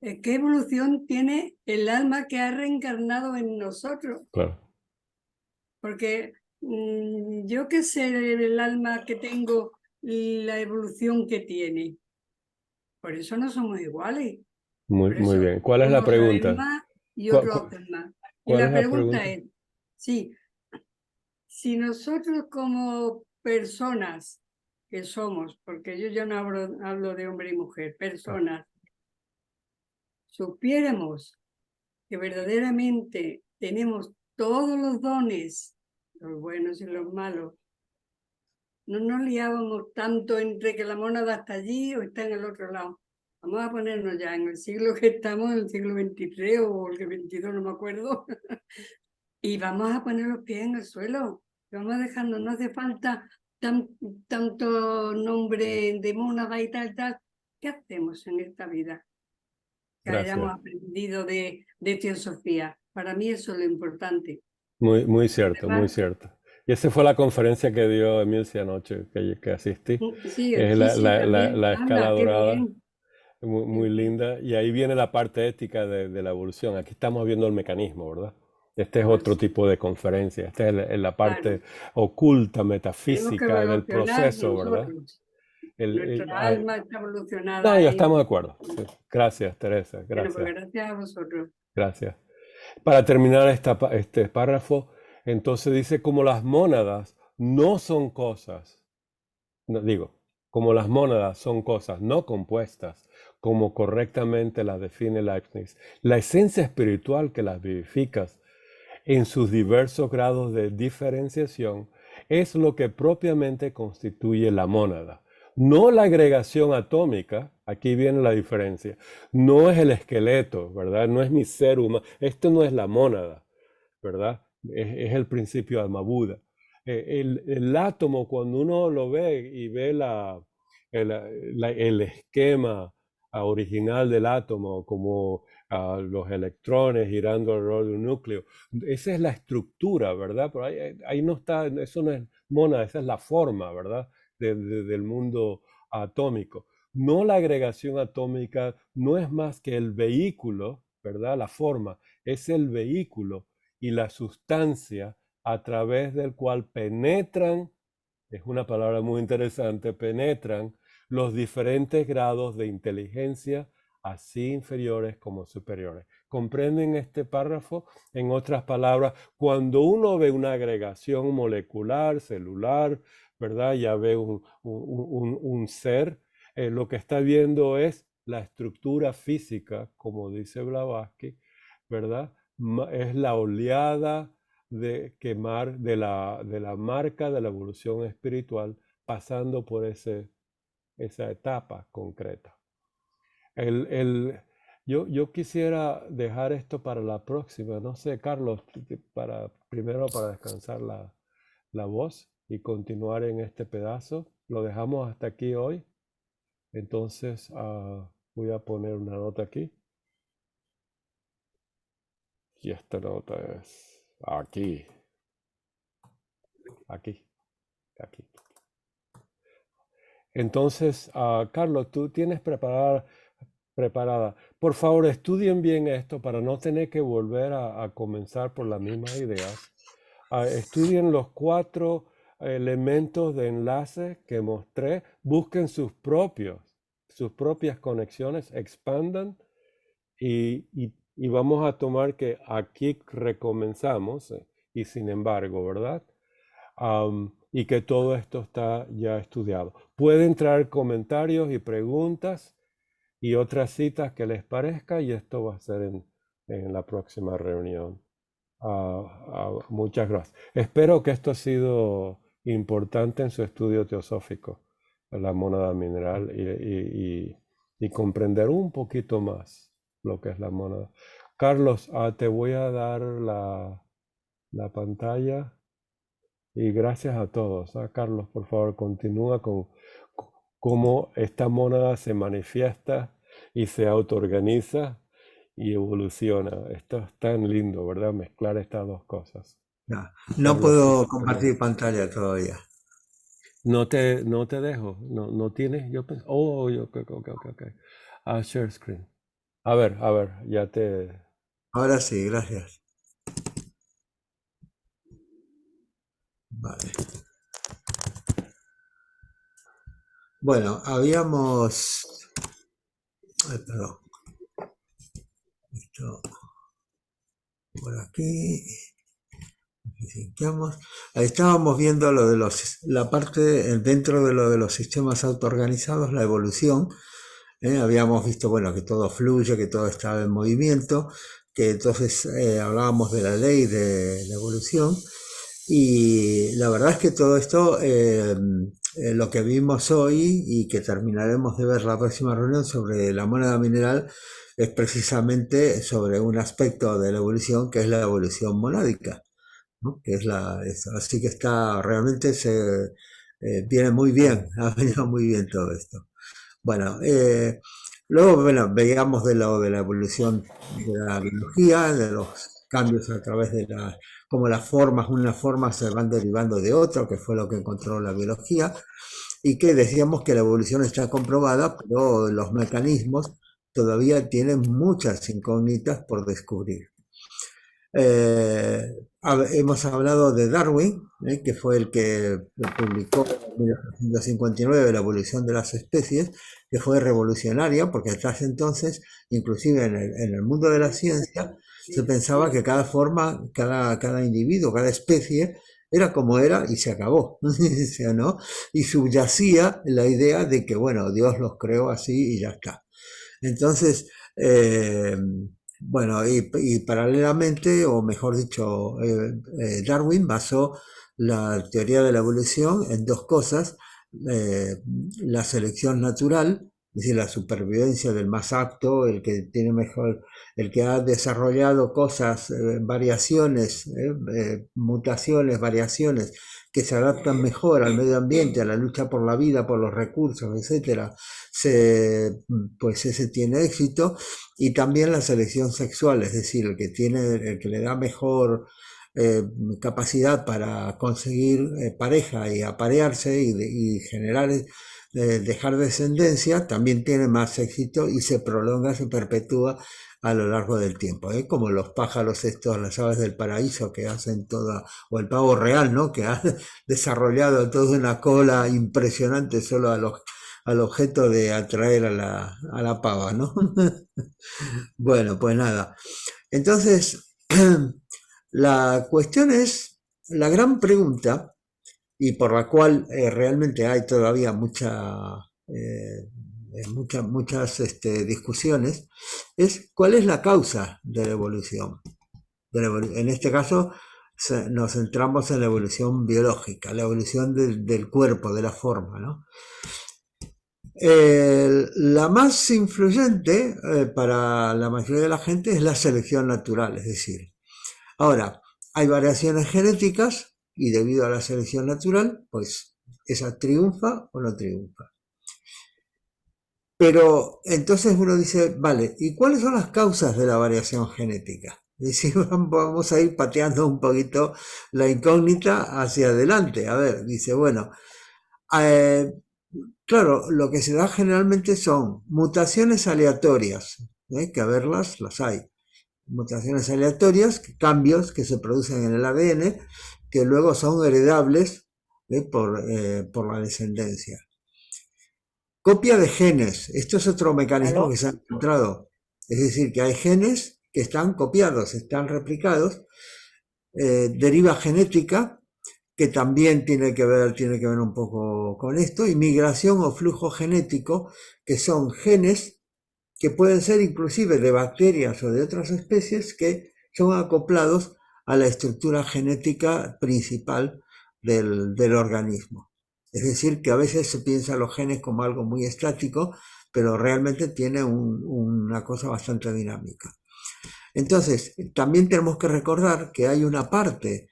L: qué evolución tiene el alma que ha reencarnado en nosotros.
A: claro.
L: Porque yo qué sé el alma que tengo y la evolución que tiene. Por eso no somos iguales.
A: Muy,
L: Por
A: muy
L: eso
A: bien. ¿Cuál es la
L: unos saben
A: pregunta?
L: más y
A: ¿Cuál,
L: otros
A: cuál-
L: hacen más. Y
A: cuál es
L: la
A: la
L: pregunta
A: pregunta?
L: es, sí, si nosotros como personas que somos, porque yo ya no hablo de hombre y mujer, personas, supiéramos que verdaderamente tenemos todos los dones los buenos y los malos. No nos liábamos tanto entre que la mónada está allí o está en el otro lado. Vamos a ponernos ya en el siglo que estamos, en el siglo XXIII o el XXII, no me acuerdo. Y vamos a poner los pies en el suelo. Vamos a dejarnos, no hace falta tanto nombre de mónada y tal. ¿Qué hacemos en esta vida? Que hayamos
A: Gracias.
L: aprendido de teosofía. Para mí eso es lo importante.
A: Muy cierto, muy
L: Además,
A: cierto. Y esa fue la conferencia que dio Emilce anoche, que asistí.
L: sí,
A: Es
L: aquí sí también.
A: la escala
L: Anda, qué
A: dorada,
L: bien.
A: muy linda. Y ahí viene la parte ética de la evolución. Aquí estamos viendo el mecanismo, ¿verdad? Este es
L: Pues
A: otro
L: sí,
A: tipo de conferencia. Esta es la parte
L: claro.
A: oculta,
L: Tenemos que
A: metafísica del
L: evolucionar
A: proceso, ¿verdad?
L: nosotros. Nuestra alma está evolucionada
A: No, ya
L: ahí.
A: estamos de acuerdo. Sí. Gracias, Teresa.
L: Bueno, pues
A: Gracias.
L: gracias a vosotros.
A: Gracias. Para terminar este párrafo, entonces dice, como las mónadas no son cosas, como las mónadas son cosas no compuestas, como correctamente las define Leibniz, la esencia espiritual que las vivificas en sus diversos grados de diferenciación es lo que propiamente constituye la mónada. No la agregación atómica, aquí viene la diferencia, no es el esqueleto, ¿verdad? No es mi ser humano, esto no es la mónada, ¿verdad? Es el principio de Alma-Buda. El átomo, cuando uno lo ve y ve el esquema original del átomo, como los electrones girando alrededor de un núcleo, esa es la estructura, ¿verdad? Pero ahí no está, eso no es mónada, esa es la forma, ¿verdad? Del mundo atómico. No la agregación atómica no es más que el vehículo, ¿verdad? La forma es el vehículo y la sustancia a través del cual penetran, es una palabra muy interesante, penetran los diferentes grados de inteligencia, así inferiores como superiores. ¿Comprenden este párrafo? En otras palabras, cuando uno ve una agregación molecular, celular, ¿verdad? Ya ve un ser, lo que está viendo es la estructura física, como dice Blavatsky, ¿verdad? Es la oleada de quemar de la marca de la evolución espiritual pasando por esa etapa concreta. Yo quisiera dejar esto para la próxima. No sé, Carlos, primero para descansar la voz y continuar en este pedazo. Lo dejamos hasta aquí hoy. Entonces voy a poner una nota aquí. Y esta nota es aquí. Aquí. Entonces, Carlos, tú tienes preparada. Por favor, estudien bien esto para no tener que volver a comenzar por las mismas ideas. Estudien los 4 elementos de enlace que mostré. Busquen sus propias conexiones, expandan y vamos a tomar que aquí recomenzamos y sin embargo, ¿verdad? Y que todo esto está ya estudiado. Pueden traer comentarios y preguntas y otras citas que les parezca y esto va a ser en la próxima reunión. Muchas gracias. Espero que esto ha sido importante en su estudio teosófico, la mónada mineral y comprender un poquito más lo que es la mónada. Carlos, te voy a dar la pantalla. Y gracias a todos. Carlos, por favor, continúa con cómo esta mónada se manifiesta y se autoorganiza y evoluciona. Esto es tan lindo, ¿verdad? Mezclar estas dos cosas.
D: No
A: Carlos,
D: puedo compartir pantalla todavía.
A: No te dejo. No tienes. Yo pensé. Oh, ok. Share screen. A ver, ya te.
D: Ahora sí, gracias. Vale. Bueno, habíamos... perdón. Esto por aquí. Ahí estábamos viendo lo de la parte dentro de lo de los sistemas autoorganizados, la evolución. Habíamos visto, bueno, que todo fluye, que todo estaba en movimiento, que entonces hablábamos de la ley de la evolución. Y la verdad es que todo esto, lo que vimos hoy y que terminaremos de ver la próxima reunión sobre la mónada mineral, es precisamente sobre un aspecto de la evolución que es la evolución monádica, ¿no? Que es así que está, realmente viene muy bien, ha venido muy bien todo esto. Bueno, luego, bueno, veíamos de la evolución de la biología, de los cambios a través de cómo unas formas se van derivando de otras, que fue lo que encontró la biología, y que decíamos que la evolución está comprobada, pero los mecanismos todavía tienen muchas incógnitas por descubrir. Hemos hablado de Darwin, que fue el que publicó en 1959 La evolución de las especies, que fue revolucionaria, porque hasta ese entonces, inclusive en el mundo de la ciencia, se pensaba que cada forma, cada individuo, cada especie, era como era y se acabó, ¿no? Y subyacía la idea de que, bueno, Dios los creó así y ya está. Entonces, bueno, y paralelamente, o mejor dicho, Darwin basó la teoría de la evolución en dos cosas: la selección natural, es decir, la supervivencia del más apto, el que tiene mejor, el que ha desarrollado cosas, variaciones, mutaciones, variaciones que se adaptan mejor al medio ambiente, a la lucha por la vida, por los recursos, etcétera, pues ese tiene éxito. Y también la selección sexual, es decir, el que le da mejor capacidad para conseguir pareja y aparearse y generar, dejar descendencia, también tiene más éxito y se prolonga, se perpetúa a lo largo del tiempo, como los pájaros estos, las aves del paraíso que hacen toda, o el pavo real, ¿no? Que ha desarrollado toda una cola impresionante solo al objeto de atraer a la pava, ¿no? Bueno, pues nada. Entonces, la cuestión es, la gran pregunta, y por la cual realmente hay todavía muchas discusiones, es cuál es la causa de la evolución. En este caso nos centramos en la evolución biológica, la evolución del cuerpo, de la forma, ¿no? La más influyente para la mayoría de la gente es la selección natural, es decir, ahora hay variaciones genéticas y debido a la selección natural, pues esa triunfa o no triunfa. Pero entonces uno dice, vale, ¿y cuáles son las causas de la variación genética? Es decir, vamos a ir pateando un poquito la incógnita hacia adelante. A ver, dice, bueno, claro, lo que se da generalmente son mutaciones aleatorias, que a verlas, las hay. Mutaciones aleatorias, cambios que se producen en el ADN, que luego son heredables por la descendencia. Copia de genes, esto es otro mecanismo que se ha encontrado. Es decir, que hay genes que están copiados, están replicados, deriva genética, que también tiene que ver un poco con esto, y migración o flujo genético, que son genes que pueden ser inclusive de bacterias o de otras especies que son acoplados a la estructura genética principal del organismo. Es decir, que a veces se piensa los genes como algo muy estático, pero realmente tiene una cosa bastante dinámica. Entonces, también tenemos que recordar que hay una parte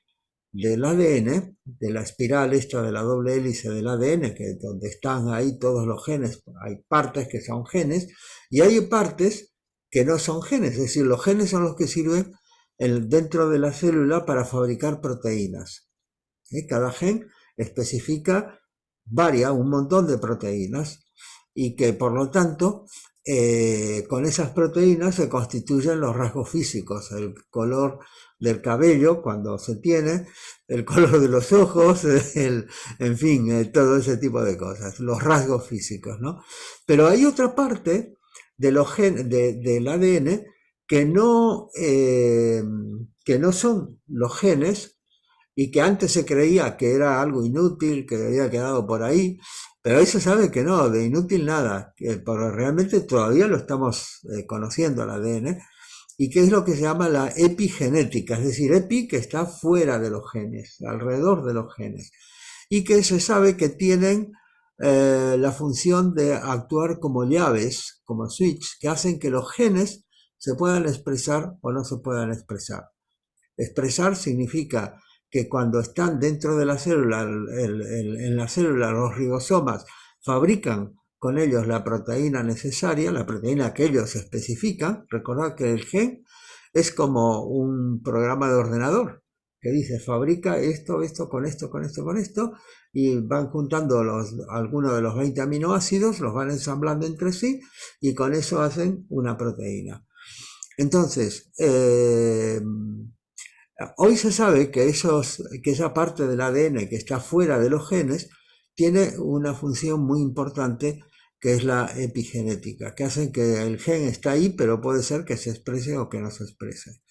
D: del ADN, de la espiral esta de la doble hélice del ADN, que es donde están ahí todos los genes, hay partes que son genes y hay partes que no son genes, es decir, los genes son los que sirven dentro de la célula para fabricar proteínas. Cada gen especifica un montón de proteínas y que por lo tanto con esas proteínas se constituyen los rasgos físicos, el color del cabello cuando se tiene, el color de los ojos, en fin, todo ese tipo de cosas, los rasgos físicos, ¿no? Pero hay otra parte de los del ADN que no son los genes y que antes se creía que era algo inútil, que había quedado por ahí, pero hoy se sabe que no, de inútil nada, pero realmente todavía lo estamos conociendo al ADN, y que es lo que se llama la epigenética, es decir, epi que está fuera de los genes, alrededor de los genes, y que se sabe que tienen la función de actuar como llaves, como switch, que hacen que los genes se puedan expresar o no se puedan expresar. Expresar significa que cuando están dentro de la célula, en la célula los ribosomas fabrican con ellos la proteína necesaria, la proteína que ellos especifican. Recordad que el gen es como un programa de ordenador que dice fabrica esto, esto, con esto, con esto, con esto, y van juntando algunos de los 20 aminoácidos, los van ensamblando entre sí y con eso hacen una proteína. Entonces, hoy se sabe que esa parte del ADN que está fuera de los genes tiene una función muy importante, que es la epigenética, que hacen que el gen está ahí, pero puede ser que se exprese o que no se exprese.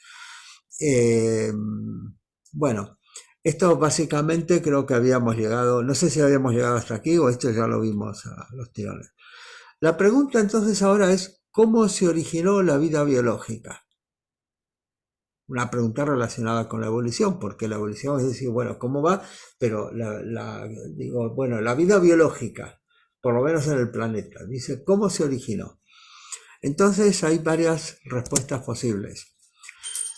D: Bueno, esto básicamente creo que habíamos llegado, no sé si habíamos llegado hasta aquí o esto ya lo vimos a los tirones. La pregunta entonces ahora es, ¿cómo se originó la vida biológica? Una pregunta relacionada con la evolución, porque la evolución es decir, bueno, ¿cómo va? Pero digo, bueno, la vida biológica, por lo menos en el planeta, dice, ¿cómo se originó? Entonces hay varias respuestas posibles.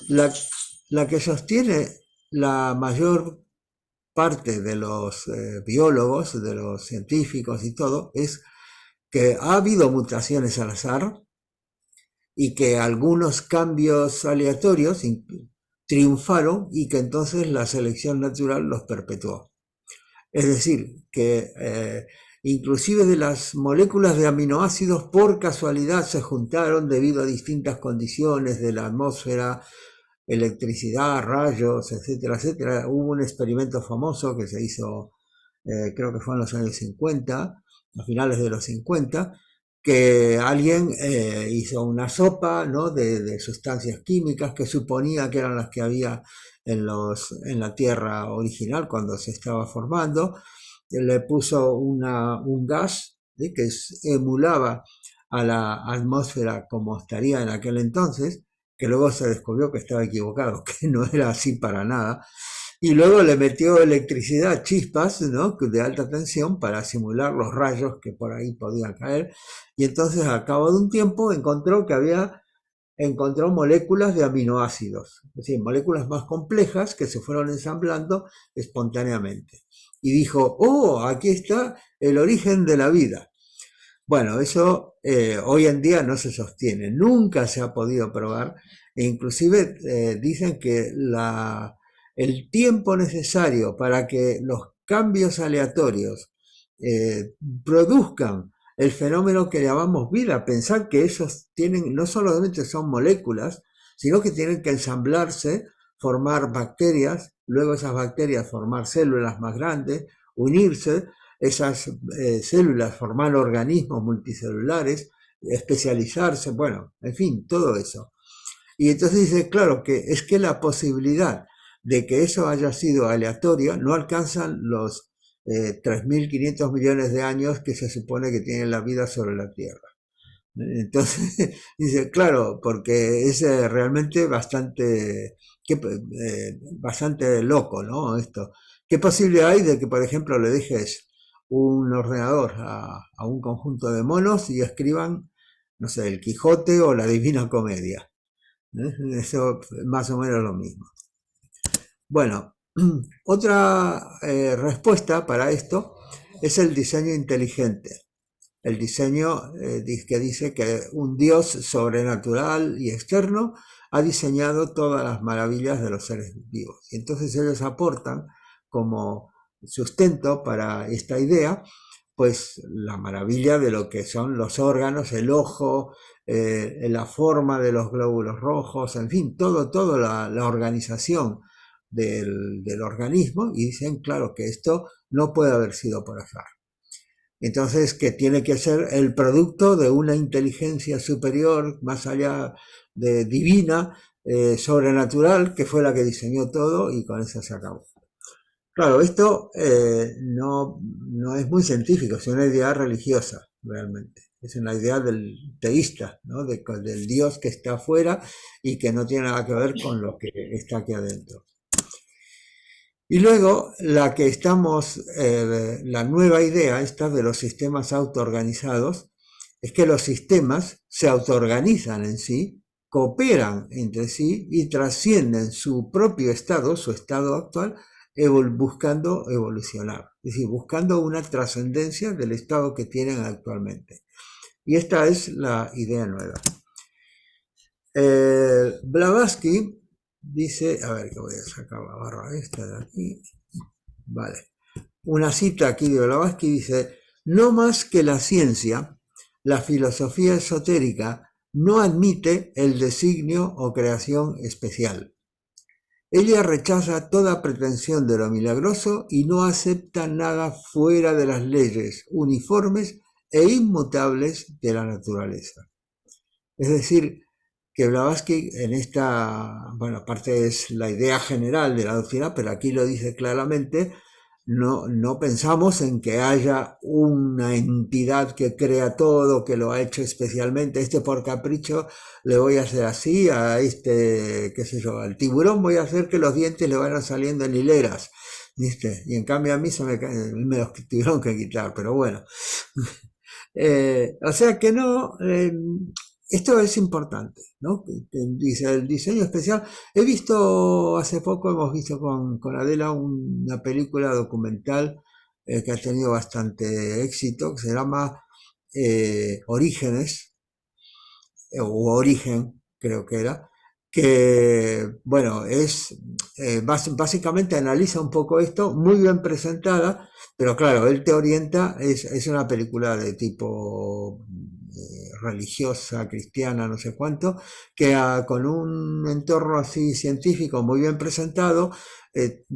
D: La que sostiene la mayor parte de los biólogos, de los científicos y todo, es que ha habido mutaciones al azar, y que algunos cambios aleatorios triunfaron y que entonces la selección natural los perpetuó. Es decir, que inclusive de las moléculas de aminoácidos por casualidad se juntaron debido a distintas condiciones de la atmósfera, electricidad, rayos, etcétera, etcétera. Hubo un experimento famoso que se hizo, creo que fue en los años 50, a finales de los 50, que alguien hizo una sopa, ¿no?, de sustancias químicas que suponía que eran las que había en la Tierra original cuando se estaba formando. Le puso un gas, ¿sí?, que emulaba a la atmósfera como estaría en aquel entonces, que luego se descubrió que estaba equivocado, que no era así para nada. Y luego le metió electricidad, chispas, ¿no?, de alta tensión para simular los rayos que por ahí podían caer. Y entonces, al cabo de un tiempo, encontró moléculas de aminoácidos, es decir, moléculas más complejas que se fueron ensamblando espontáneamente. Y dijo, oh, aquí está el origen de la vida. Bueno, eso hoy en día no se sostiene, nunca se ha podido probar, e inclusive dicen que el tiempo necesario para que los cambios aleatorios produzcan el fenómeno que llamamos vida, pensar que esos no solamente son moléculas, sino que tienen que ensamblarse, formar bacterias, luego esas bacterias formar células más grandes, unirse, esas células formar organismos multicelulares, especializarse, bueno, en fin, todo eso. Y entonces dice, claro, que es que la posibilidad de que eso haya sido aleatorio no alcanzan los 3.500 millones de años que se supone que tiene la vida sobre la Tierra. Entonces, dice, claro, porque es realmente bastante loco, ¿no? Esto. ¿Qué posibilidad hay de que, por ejemplo, le dejes un ordenador a un conjunto de monos y escriban, no sé, el Quijote o la Divina Comedia? Eso es más o menos lo mismo. Bueno, otra respuesta para esto es el diseño inteligente. El diseño que dice que un Dios sobrenatural y externo ha diseñado todas las maravillas de los seres vivos. Y entonces ellos aportan como sustento para esta idea, pues la maravilla de lo que son los órganos, el ojo, la forma de los glóbulos rojos, en fin, todo la organización del organismo, y dicen, claro, que esto no puede haber sido por azar. Entonces, que tiene que ser el producto de una inteligencia superior, más allá de divina, sobrenatural, que fue la que diseñó todo, y con eso se acabó. Claro, esto no es muy científico, es una idea religiosa. realmente. Es una idea del teísta, ¿no? Del Dios que está afuera y que no tiene nada que ver con lo que está aquí adentro. Y luego la que estamos, la nueva idea esta de los sistemas autoorganizados, es que los sistemas se autoorganizan en sí, cooperan entre sí y trascienden su propio estado, su estado actual, buscando evolucionar, es decir, buscando una trascendencia del estado que tienen actualmente. Y esta es la idea nueva. Blavatsky dice, a ver que voy a sacar la barra esta de aquí, vale, una cita aquí de Blavatsky dice: no más que la ciencia, la filosofía esotérica no admite el designio o creación especial. Ella rechaza toda pretensión de lo milagroso y no acepta nada fuera de las leyes uniformes e inmutables de la naturaleza. Es decir, que Blavatsky en esta, bueno, aparte es la idea general de la doctrina, pero aquí lo dice claramente, no pensamos en que haya una entidad que crea todo, que lo ha hecho especialmente, por capricho le voy a hacer así, a qué sé yo, al tiburón voy a hacer que los dientes le vayan saliendo en hileras, ¿viste? Y en cambio a mí me los tuvieron que quitar, pero bueno. O sea que no, esto es importante, ¿no? Dice el diseño especial. Hace poco hemos visto con Adela una película documental que ha tenido bastante éxito, que se llama Orígenes, o Origen, creo que era, que, bueno, básicamente analiza un poco esto, muy bien presentada, pero claro, él te orienta, es una película de tipo religiosa, cristiana, no sé cuánto, que con un entorno así científico muy bien presentado,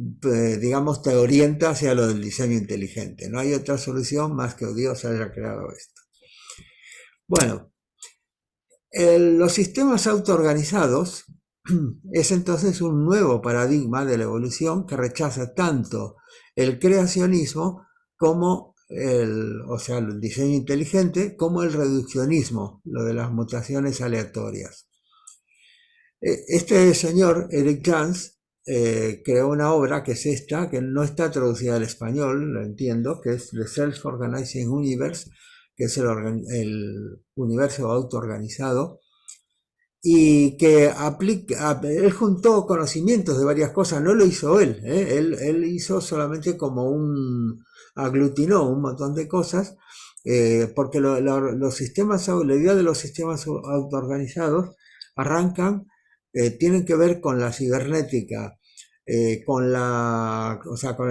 D: digamos, te orienta hacia lo del diseño inteligente. No hay otra solución más que Dios haya creado esto. Bueno, los sistemas autoorganizados es entonces un nuevo paradigma de la evolución que rechaza tanto el creacionismo como el diseño inteligente, como el reduccionismo, lo de las mutaciones aleatorias. Este señor, Eric Jans, creó una obra que es esta, que no está traducida al español, lo entiendo, que es The Self-Organizing Universe, que es el universo autoorganizado, y que él juntó conocimientos de varias cosas, no lo hizo él, él hizo solamente aglutinó un montón de cosas, porque la idea de los sistemas autoorganizados tienen que ver con la cibernética, con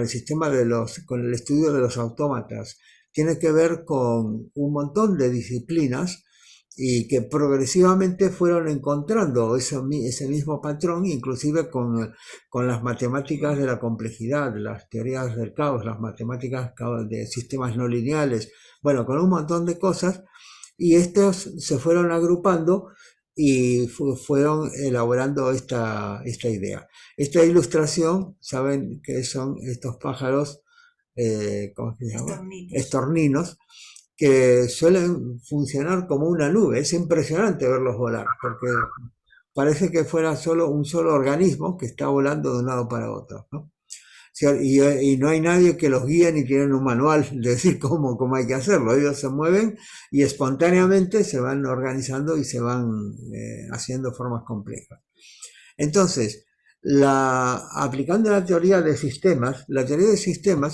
D: el sistema con el estudio de los autómatas, tiene que ver con un montón de disciplinas y que progresivamente fueron encontrando ese mismo patrón, inclusive con las matemáticas de la complejidad, las teorías del caos, las matemáticas de sistemas no lineales, bueno, con un montón de cosas, y estos se fueron agrupando y fueron elaborando esta idea. Esta ilustración, ¿saben qué son estos pájaros? ¿Cómo se llama? Estorninos, que suelen funcionar como una nube. Es impresionante verlos volar, porque parece que fuera un solo organismo que está volando de un lado para otro, ¿no? Y no hay nadie que los guíe ni tienen un manual de decir cómo hay que hacerlo. Ellos se mueven y espontáneamente se van organizando y se van haciendo formas complejas. Entonces, aplicando la teoría de sistemas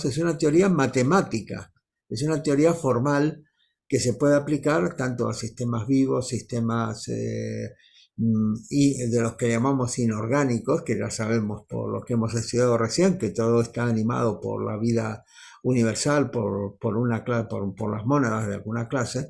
D: es una teoría matemática, es una teoría formal que se puede aplicar tanto a sistemas vivos, sistemas y de los que llamamos inorgánicos, que ya sabemos por lo que hemos estudiado recién, que todo está animado por la vida universal, por las mónadas de alguna clase.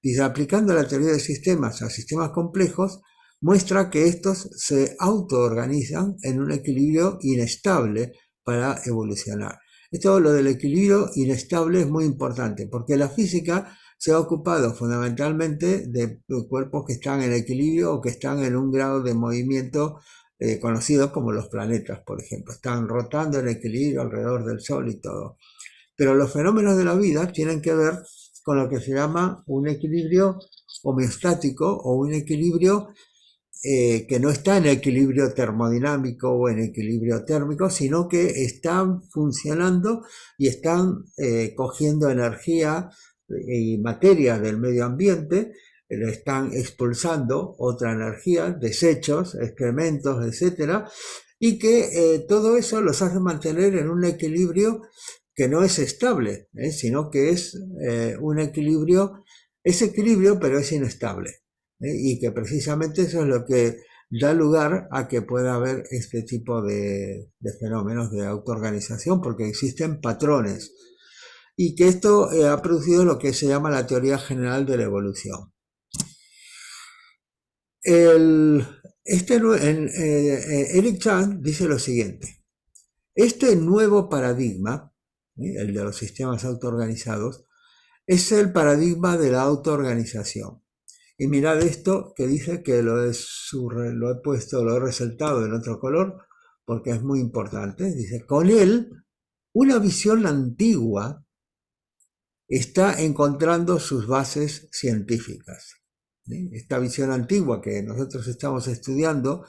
D: Y aplicando la teoría de sistemas a sistemas complejos, muestra que estos se autoorganizan en un equilibrio inestable para evolucionar. Lo del equilibrio inestable es muy importante, porque la física se ha ocupado fundamentalmente de cuerpos que están en equilibrio o que están en un grado de movimiento conocido como los planetas, por ejemplo. Están rotando en equilibrio alrededor del Sol y todo. Pero los fenómenos de la vida tienen que ver con lo que se llama un equilibrio homeostático o un equilibrio que no está en equilibrio termodinámico o en equilibrio térmico, sino que están funcionando y están cogiendo energía y materia del medio ambiente, le están expulsando otra energía, desechos, excrementos, etcétera, y que todo eso los hace mantener en un equilibrio que no es estable, sino que es un equilibrio, es equilibrio pero es inestable, y que precisamente eso es lo que da lugar a que pueda haber este tipo de fenómenos de autoorganización, porque existen patrones, y que esto ha producido lo que se llama la teoría general de la evolución. Eric Chan dice lo siguiente: este nuevo paradigma, el de los sistemas autoorganizados, es el paradigma de la autoorganización. Y mirad esto que dice que lo he resaltado en otro color porque es muy importante. Dice, con él, una visión antigua está encontrando sus bases científicas. Esta visión antigua que nosotros estamos estudiando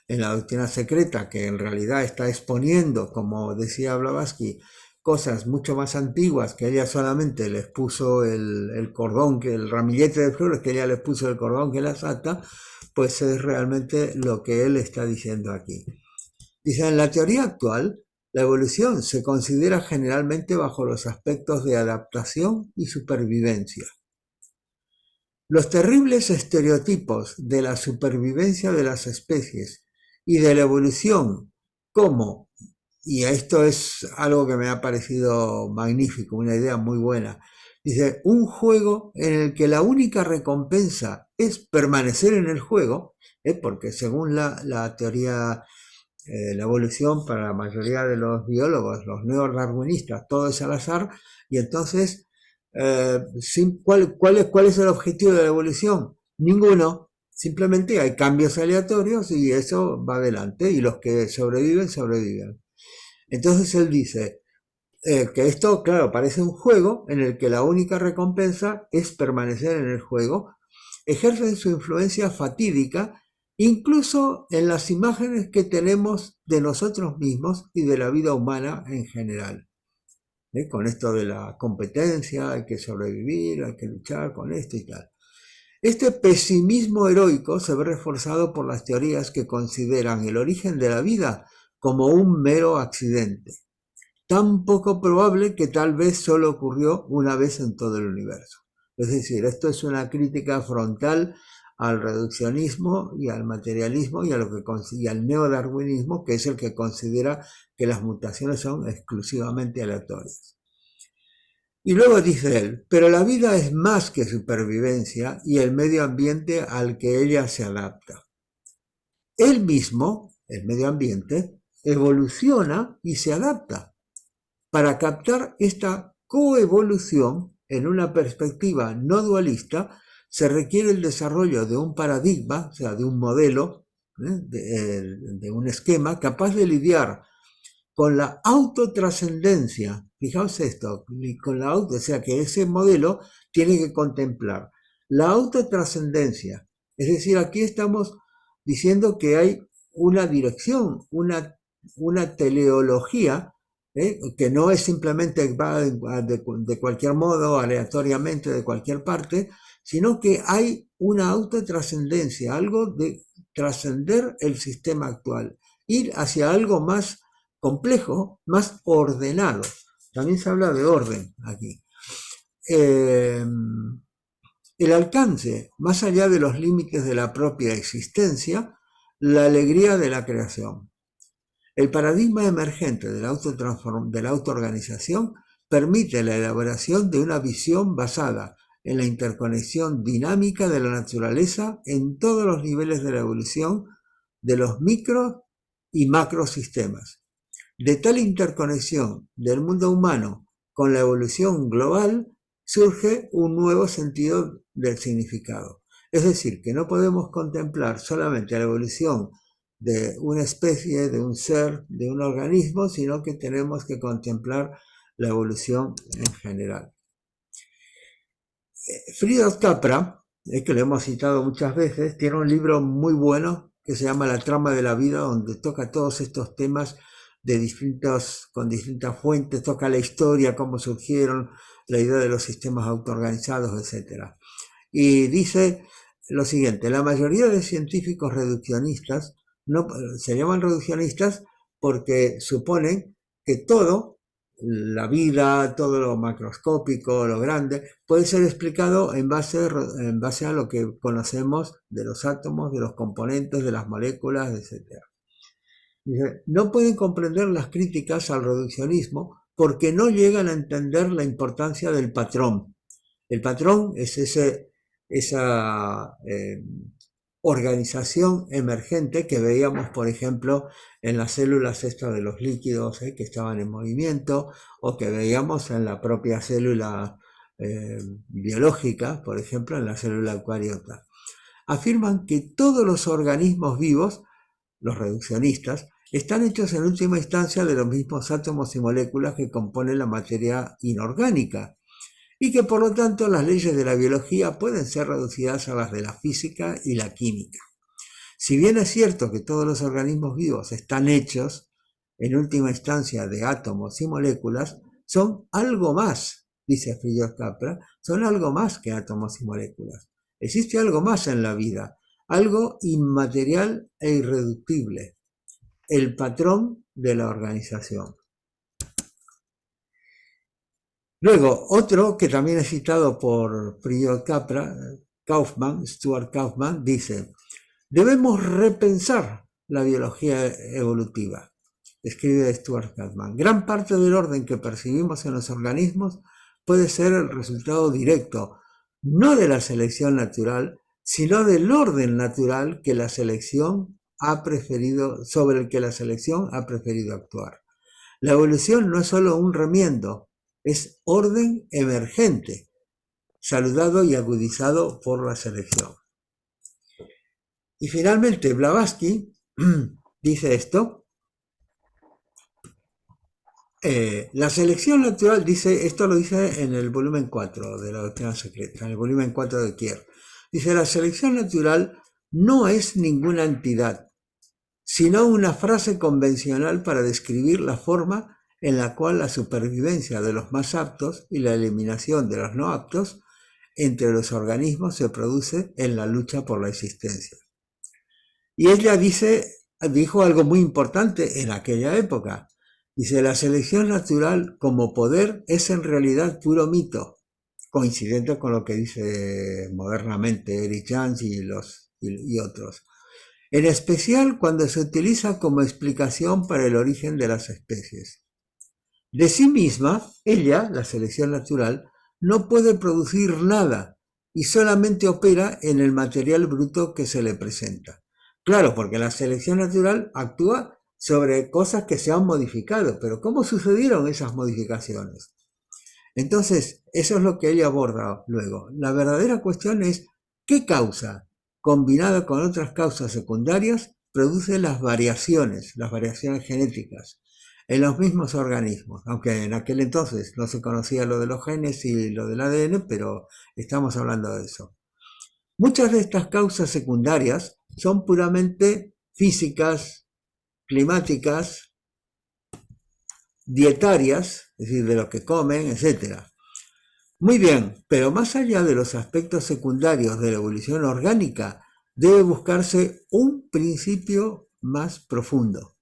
D: en la doctrina secreta, que en realidad está exponiendo, como decía Blavatsky, cosas mucho más antiguas, que ella solamente les puso el cordón, que el ramillete de flores, que ella les puso el cordón que las ata, pues es realmente lo que él está diciendo aquí. Dice, en la teoría actual, la evolución se considera generalmente bajo los aspectos de adaptación y supervivencia. Los terribles estereotipos de la supervivencia de las especies y de la evolución como, y esto es algo que me ha parecido magnífico, una idea muy buena, dice, un juego en el que la única recompensa es permanecer en el juego, porque según la teoría, la evolución para la mayoría de los biólogos, los neodarwinistas, todo es al azar, y entonces, ¿cuál es el objetivo de la evolución? Ninguno, simplemente hay cambios aleatorios y eso va adelante, y los que sobreviven, sobreviven. Entonces él dice que esto, claro, parece un juego en el que la única recompensa es permanecer en el juego, ejercen su influencia fatídica incluso en las imágenes que tenemos de nosotros mismos y de la vida humana en general. Con esto de la competencia, hay que sobrevivir, hay que luchar con esto y tal. Este pesimismo heroico se ve reforzado por las teorías que consideran el origen de la vida como un mero accidente, tan poco probable que tal vez solo ocurrió una vez en todo el universo. Es decir, esto es una crítica frontal al reduccionismo y al materialismo y al neodarwinismo, que es el que considera que las mutaciones son exclusivamente aleatorias. Y luego dice él, pero la vida es más que supervivencia y el medio ambiente al que ella se adapta. Él mismo, el medio ambiente, evoluciona y se adapta. Para captar esta coevolución en una perspectiva no dualista, se requiere el desarrollo de un paradigma, o sea, de un modelo, de un esquema capaz de lidiar con la autotrascendencia. Fijaos esto, o sea, que ese modelo tiene que contemplar la autotrascendencia. Es decir, aquí estamos diciendo que hay una dirección, una teleología, que no es simplemente va de cualquier modo, aleatoriamente, de cualquier parte, sino que hay una autotrascendencia, algo de trascender el sistema actual, ir hacia algo más complejo, más ordenado. También se habla de orden aquí. El alcance, más allá de los límites de la propia existencia, la alegría de la creación. El paradigma emergente de la autoorganización permite la elaboración de una visión basada en la interconexión dinámica de la naturaleza en todos los niveles de la evolución de los micro y macrosistemas. De tal interconexión del mundo humano con la evolución global surge un nuevo sentido del significado. Es decir, que no podemos contemplar solamente la evolución de una especie, de un ser, de un organismo, sino que tenemos que contemplar la evolución en general. Friedrich Capra, que lo hemos citado muchas veces, tiene un libro muy bueno que se llama La trama de la vida, donde toca todos estos temas con distintas fuentes, toca la historia, cómo surgieron, la idea de los sistemas autoorganizados, etc. Y dice lo siguiente: la mayoría de científicos reduccionistas se llaman reduccionistas porque suponen que todo, la vida, todo lo macroscópico, lo grande, puede ser explicado en base a lo que conocemos de los átomos, de los componentes, de las moléculas, etc. Dice, no pueden comprender las críticas al reduccionismo porque no llegan a entender la importancia del patrón. El patrón es esa organización emergente que veíamos, por ejemplo, en las células estas de los líquidos que estaban en movimiento, o que veíamos en la propia célula biológica, por ejemplo, en la célula eucariota. Afirman que todos los organismos vivos, los reduccionistas, están hechos en última instancia de los mismos átomos y moléculas que componen la materia inorgánica, y que por lo tanto las leyes de la biología pueden ser reducidas a las de la física y la química. Si bien es cierto que todos los organismos vivos están hechos en última instancia de átomos y moléculas, son algo más, dice Friedrich Capra, son algo más que átomos y moléculas. Existe algo más en la vida, algo inmaterial e irreductible, el patrón de la organización. Luego, otro que también es citado por Friedrich Capra, Stuart Kauffman, dice: debemos repensar la biología evolutiva. Escribe Stuart Kauffman: gran parte del orden que percibimos en los organismos puede ser el resultado directo, no de la selección natural, sino del orden natural que la selección ha preferido, sobre el que la selección ha preferido actuar. La evolución no es solo un remiendo, es orden emergente, saludado y agudizado por la selección. Y finalmente, Blavatsky dice esto: la selección natural, esto lo dice en el volumen 4 de la Doctrina Secreta, en el volumen 4 de Kier. Dice: la selección natural no es ninguna entidad, sino una frase convencional para describir la forma en la cual la supervivencia de los más aptos y la eliminación de los no aptos entre los organismos se produce en la lucha por la existencia. Y ella dijo algo muy importante en aquella época. Dice: la selección natural como poder es en realidad puro mito, coincidente con lo que dice modernamente Eric Jans y otros. En especial cuando se utiliza como explicación para el origen de las especies. De sí misma, ella, la selección natural, no puede producir nada y solamente opera en el material bruto que se le presenta. Claro, porque la selección natural actúa sobre cosas que se han modificado, pero ¿cómo sucedieron esas modificaciones? Entonces, eso es lo que ella aborda luego. La verdadera cuestión es qué causa, combinada con otras causas secundarias, produce las variaciones genéticas en los mismos organismos, aunque en aquel entonces no se conocía lo de los genes y lo del ADN, pero estamos hablando de eso. Muchas de estas causas secundarias son puramente físicas, climáticas, dietarias, es decir, de lo que comen, etc. Muy bien, pero más allá de los aspectos secundarios de la evolución orgánica, debe buscarse un principio más profundo.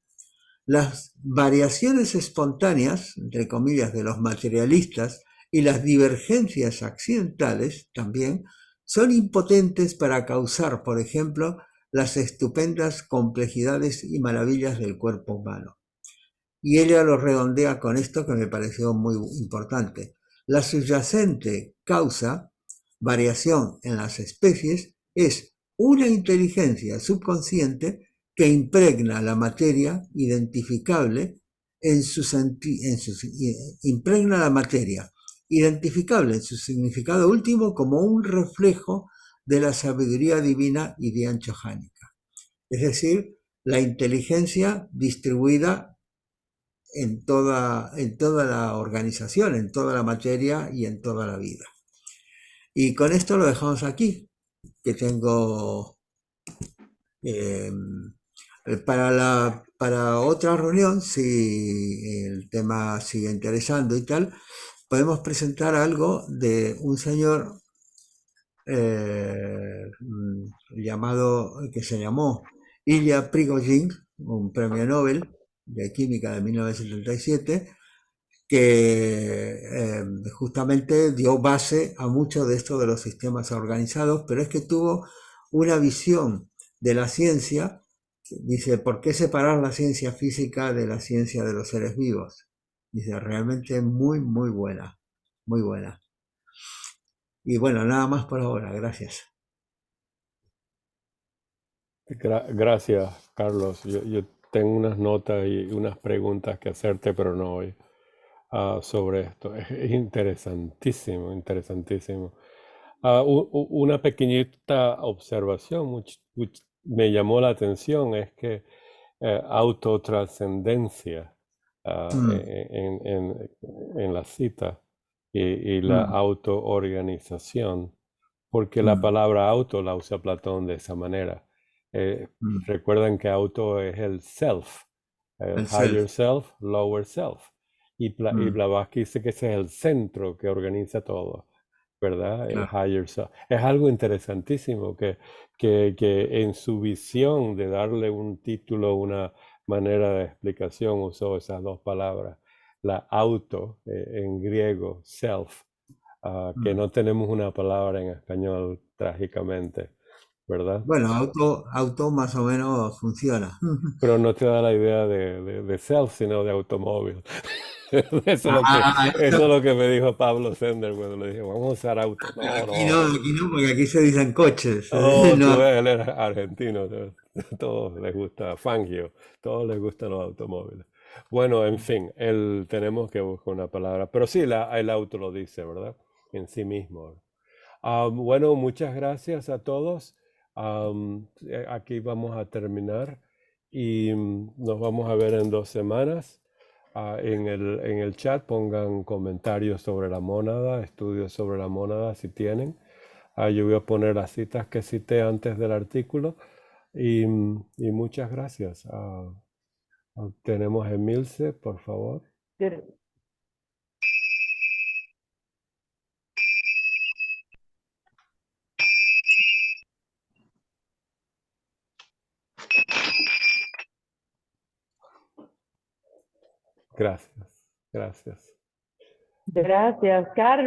D: Las variaciones espontáneas, entre comillas, de los materialistas y las divergencias accidentales también son impotentes para causar, por ejemplo, las estupendas complejidades y maravillas del cuerpo humano. Y ella lo redondea con esto que me pareció muy importante. La subyacente causa, variación en las especies, es una inteligencia subconsciente que impregna la materia identificable impregna la materia identificable en su significado último como un reflejo de la sabiduría divina y dianchohánica. Es decir, la inteligencia distribuida en toda la organización, en toda la materia y en toda la vida. Y con esto lo dejamos aquí, que tengo para otra reunión, si el tema sigue interesando y tal, podemos presentar algo de un señor que se llamó Ilya Prigogine, un premio Nobel de Química de 1977, que justamente dio base a mucho de esto de los sistemas organizados, pero es que tuvo una visión de la ciencia. Dice, ¿por qué separar la ciencia física de la ciencia de los seres vivos? Dice, realmente muy, muy buena, muy buena. Y bueno, nada más por ahora, gracias.
A: Gracias, Carlos. Yo tengo unas notas y unas preguntas que hacerte, pero no hoy, sobre esto. Es interesantísimo, interesantísimo. Una pequeñita observación me llamó la atención es que autotrascendencia en la cita y la autoorganización, porque la palabra auto la usa Platón de esa manera. Recuerdan que auto es el self, el
D: El
A: higher
D: self.
A: self, lower self. Y Blavatsky dice que ese es el centro que organiza todo, ¿verdad? El
D: Claro.
A: higher self. Es algo interesantísimo que en su visión de darle un título, una manera de explicación, usó esas dos palabras. La auto, en griego, self, que no tenemos una palabra en español, trágicamente, ¿verdad?
D: Bueno, auto más o menos funciona.
A: Pero no te da la idea de self, sino de automóvil. Eso es lo que me dijo Pablo Sender cuando le dije, vamos a usar auto. No,
D: Aquí
A: no.
D: no, porque aquí se dicen coches.
A: Oh,
D: No.
A: tú ves, él era argentino. Todos les gusta Fangio, todos les gustan los automóviles. Bueno, en fin, tenemos que buscar una palabra. Pero sí, el auto lo dice, ¿verdad? En sí mismo. Bueno, muchas gracias a todos. Aquí vamos a terminar y nos vamos a ver en 2 semanas. En el chat pongan comentarios sobre la mónada, estudios sobre la mónada si tienen. Yo voy a poner las citas que cité antes del artículo y muchas gracias. Tenemos a Emilce, por favor. Gracias, gracias.
M: Gracias, Carlos.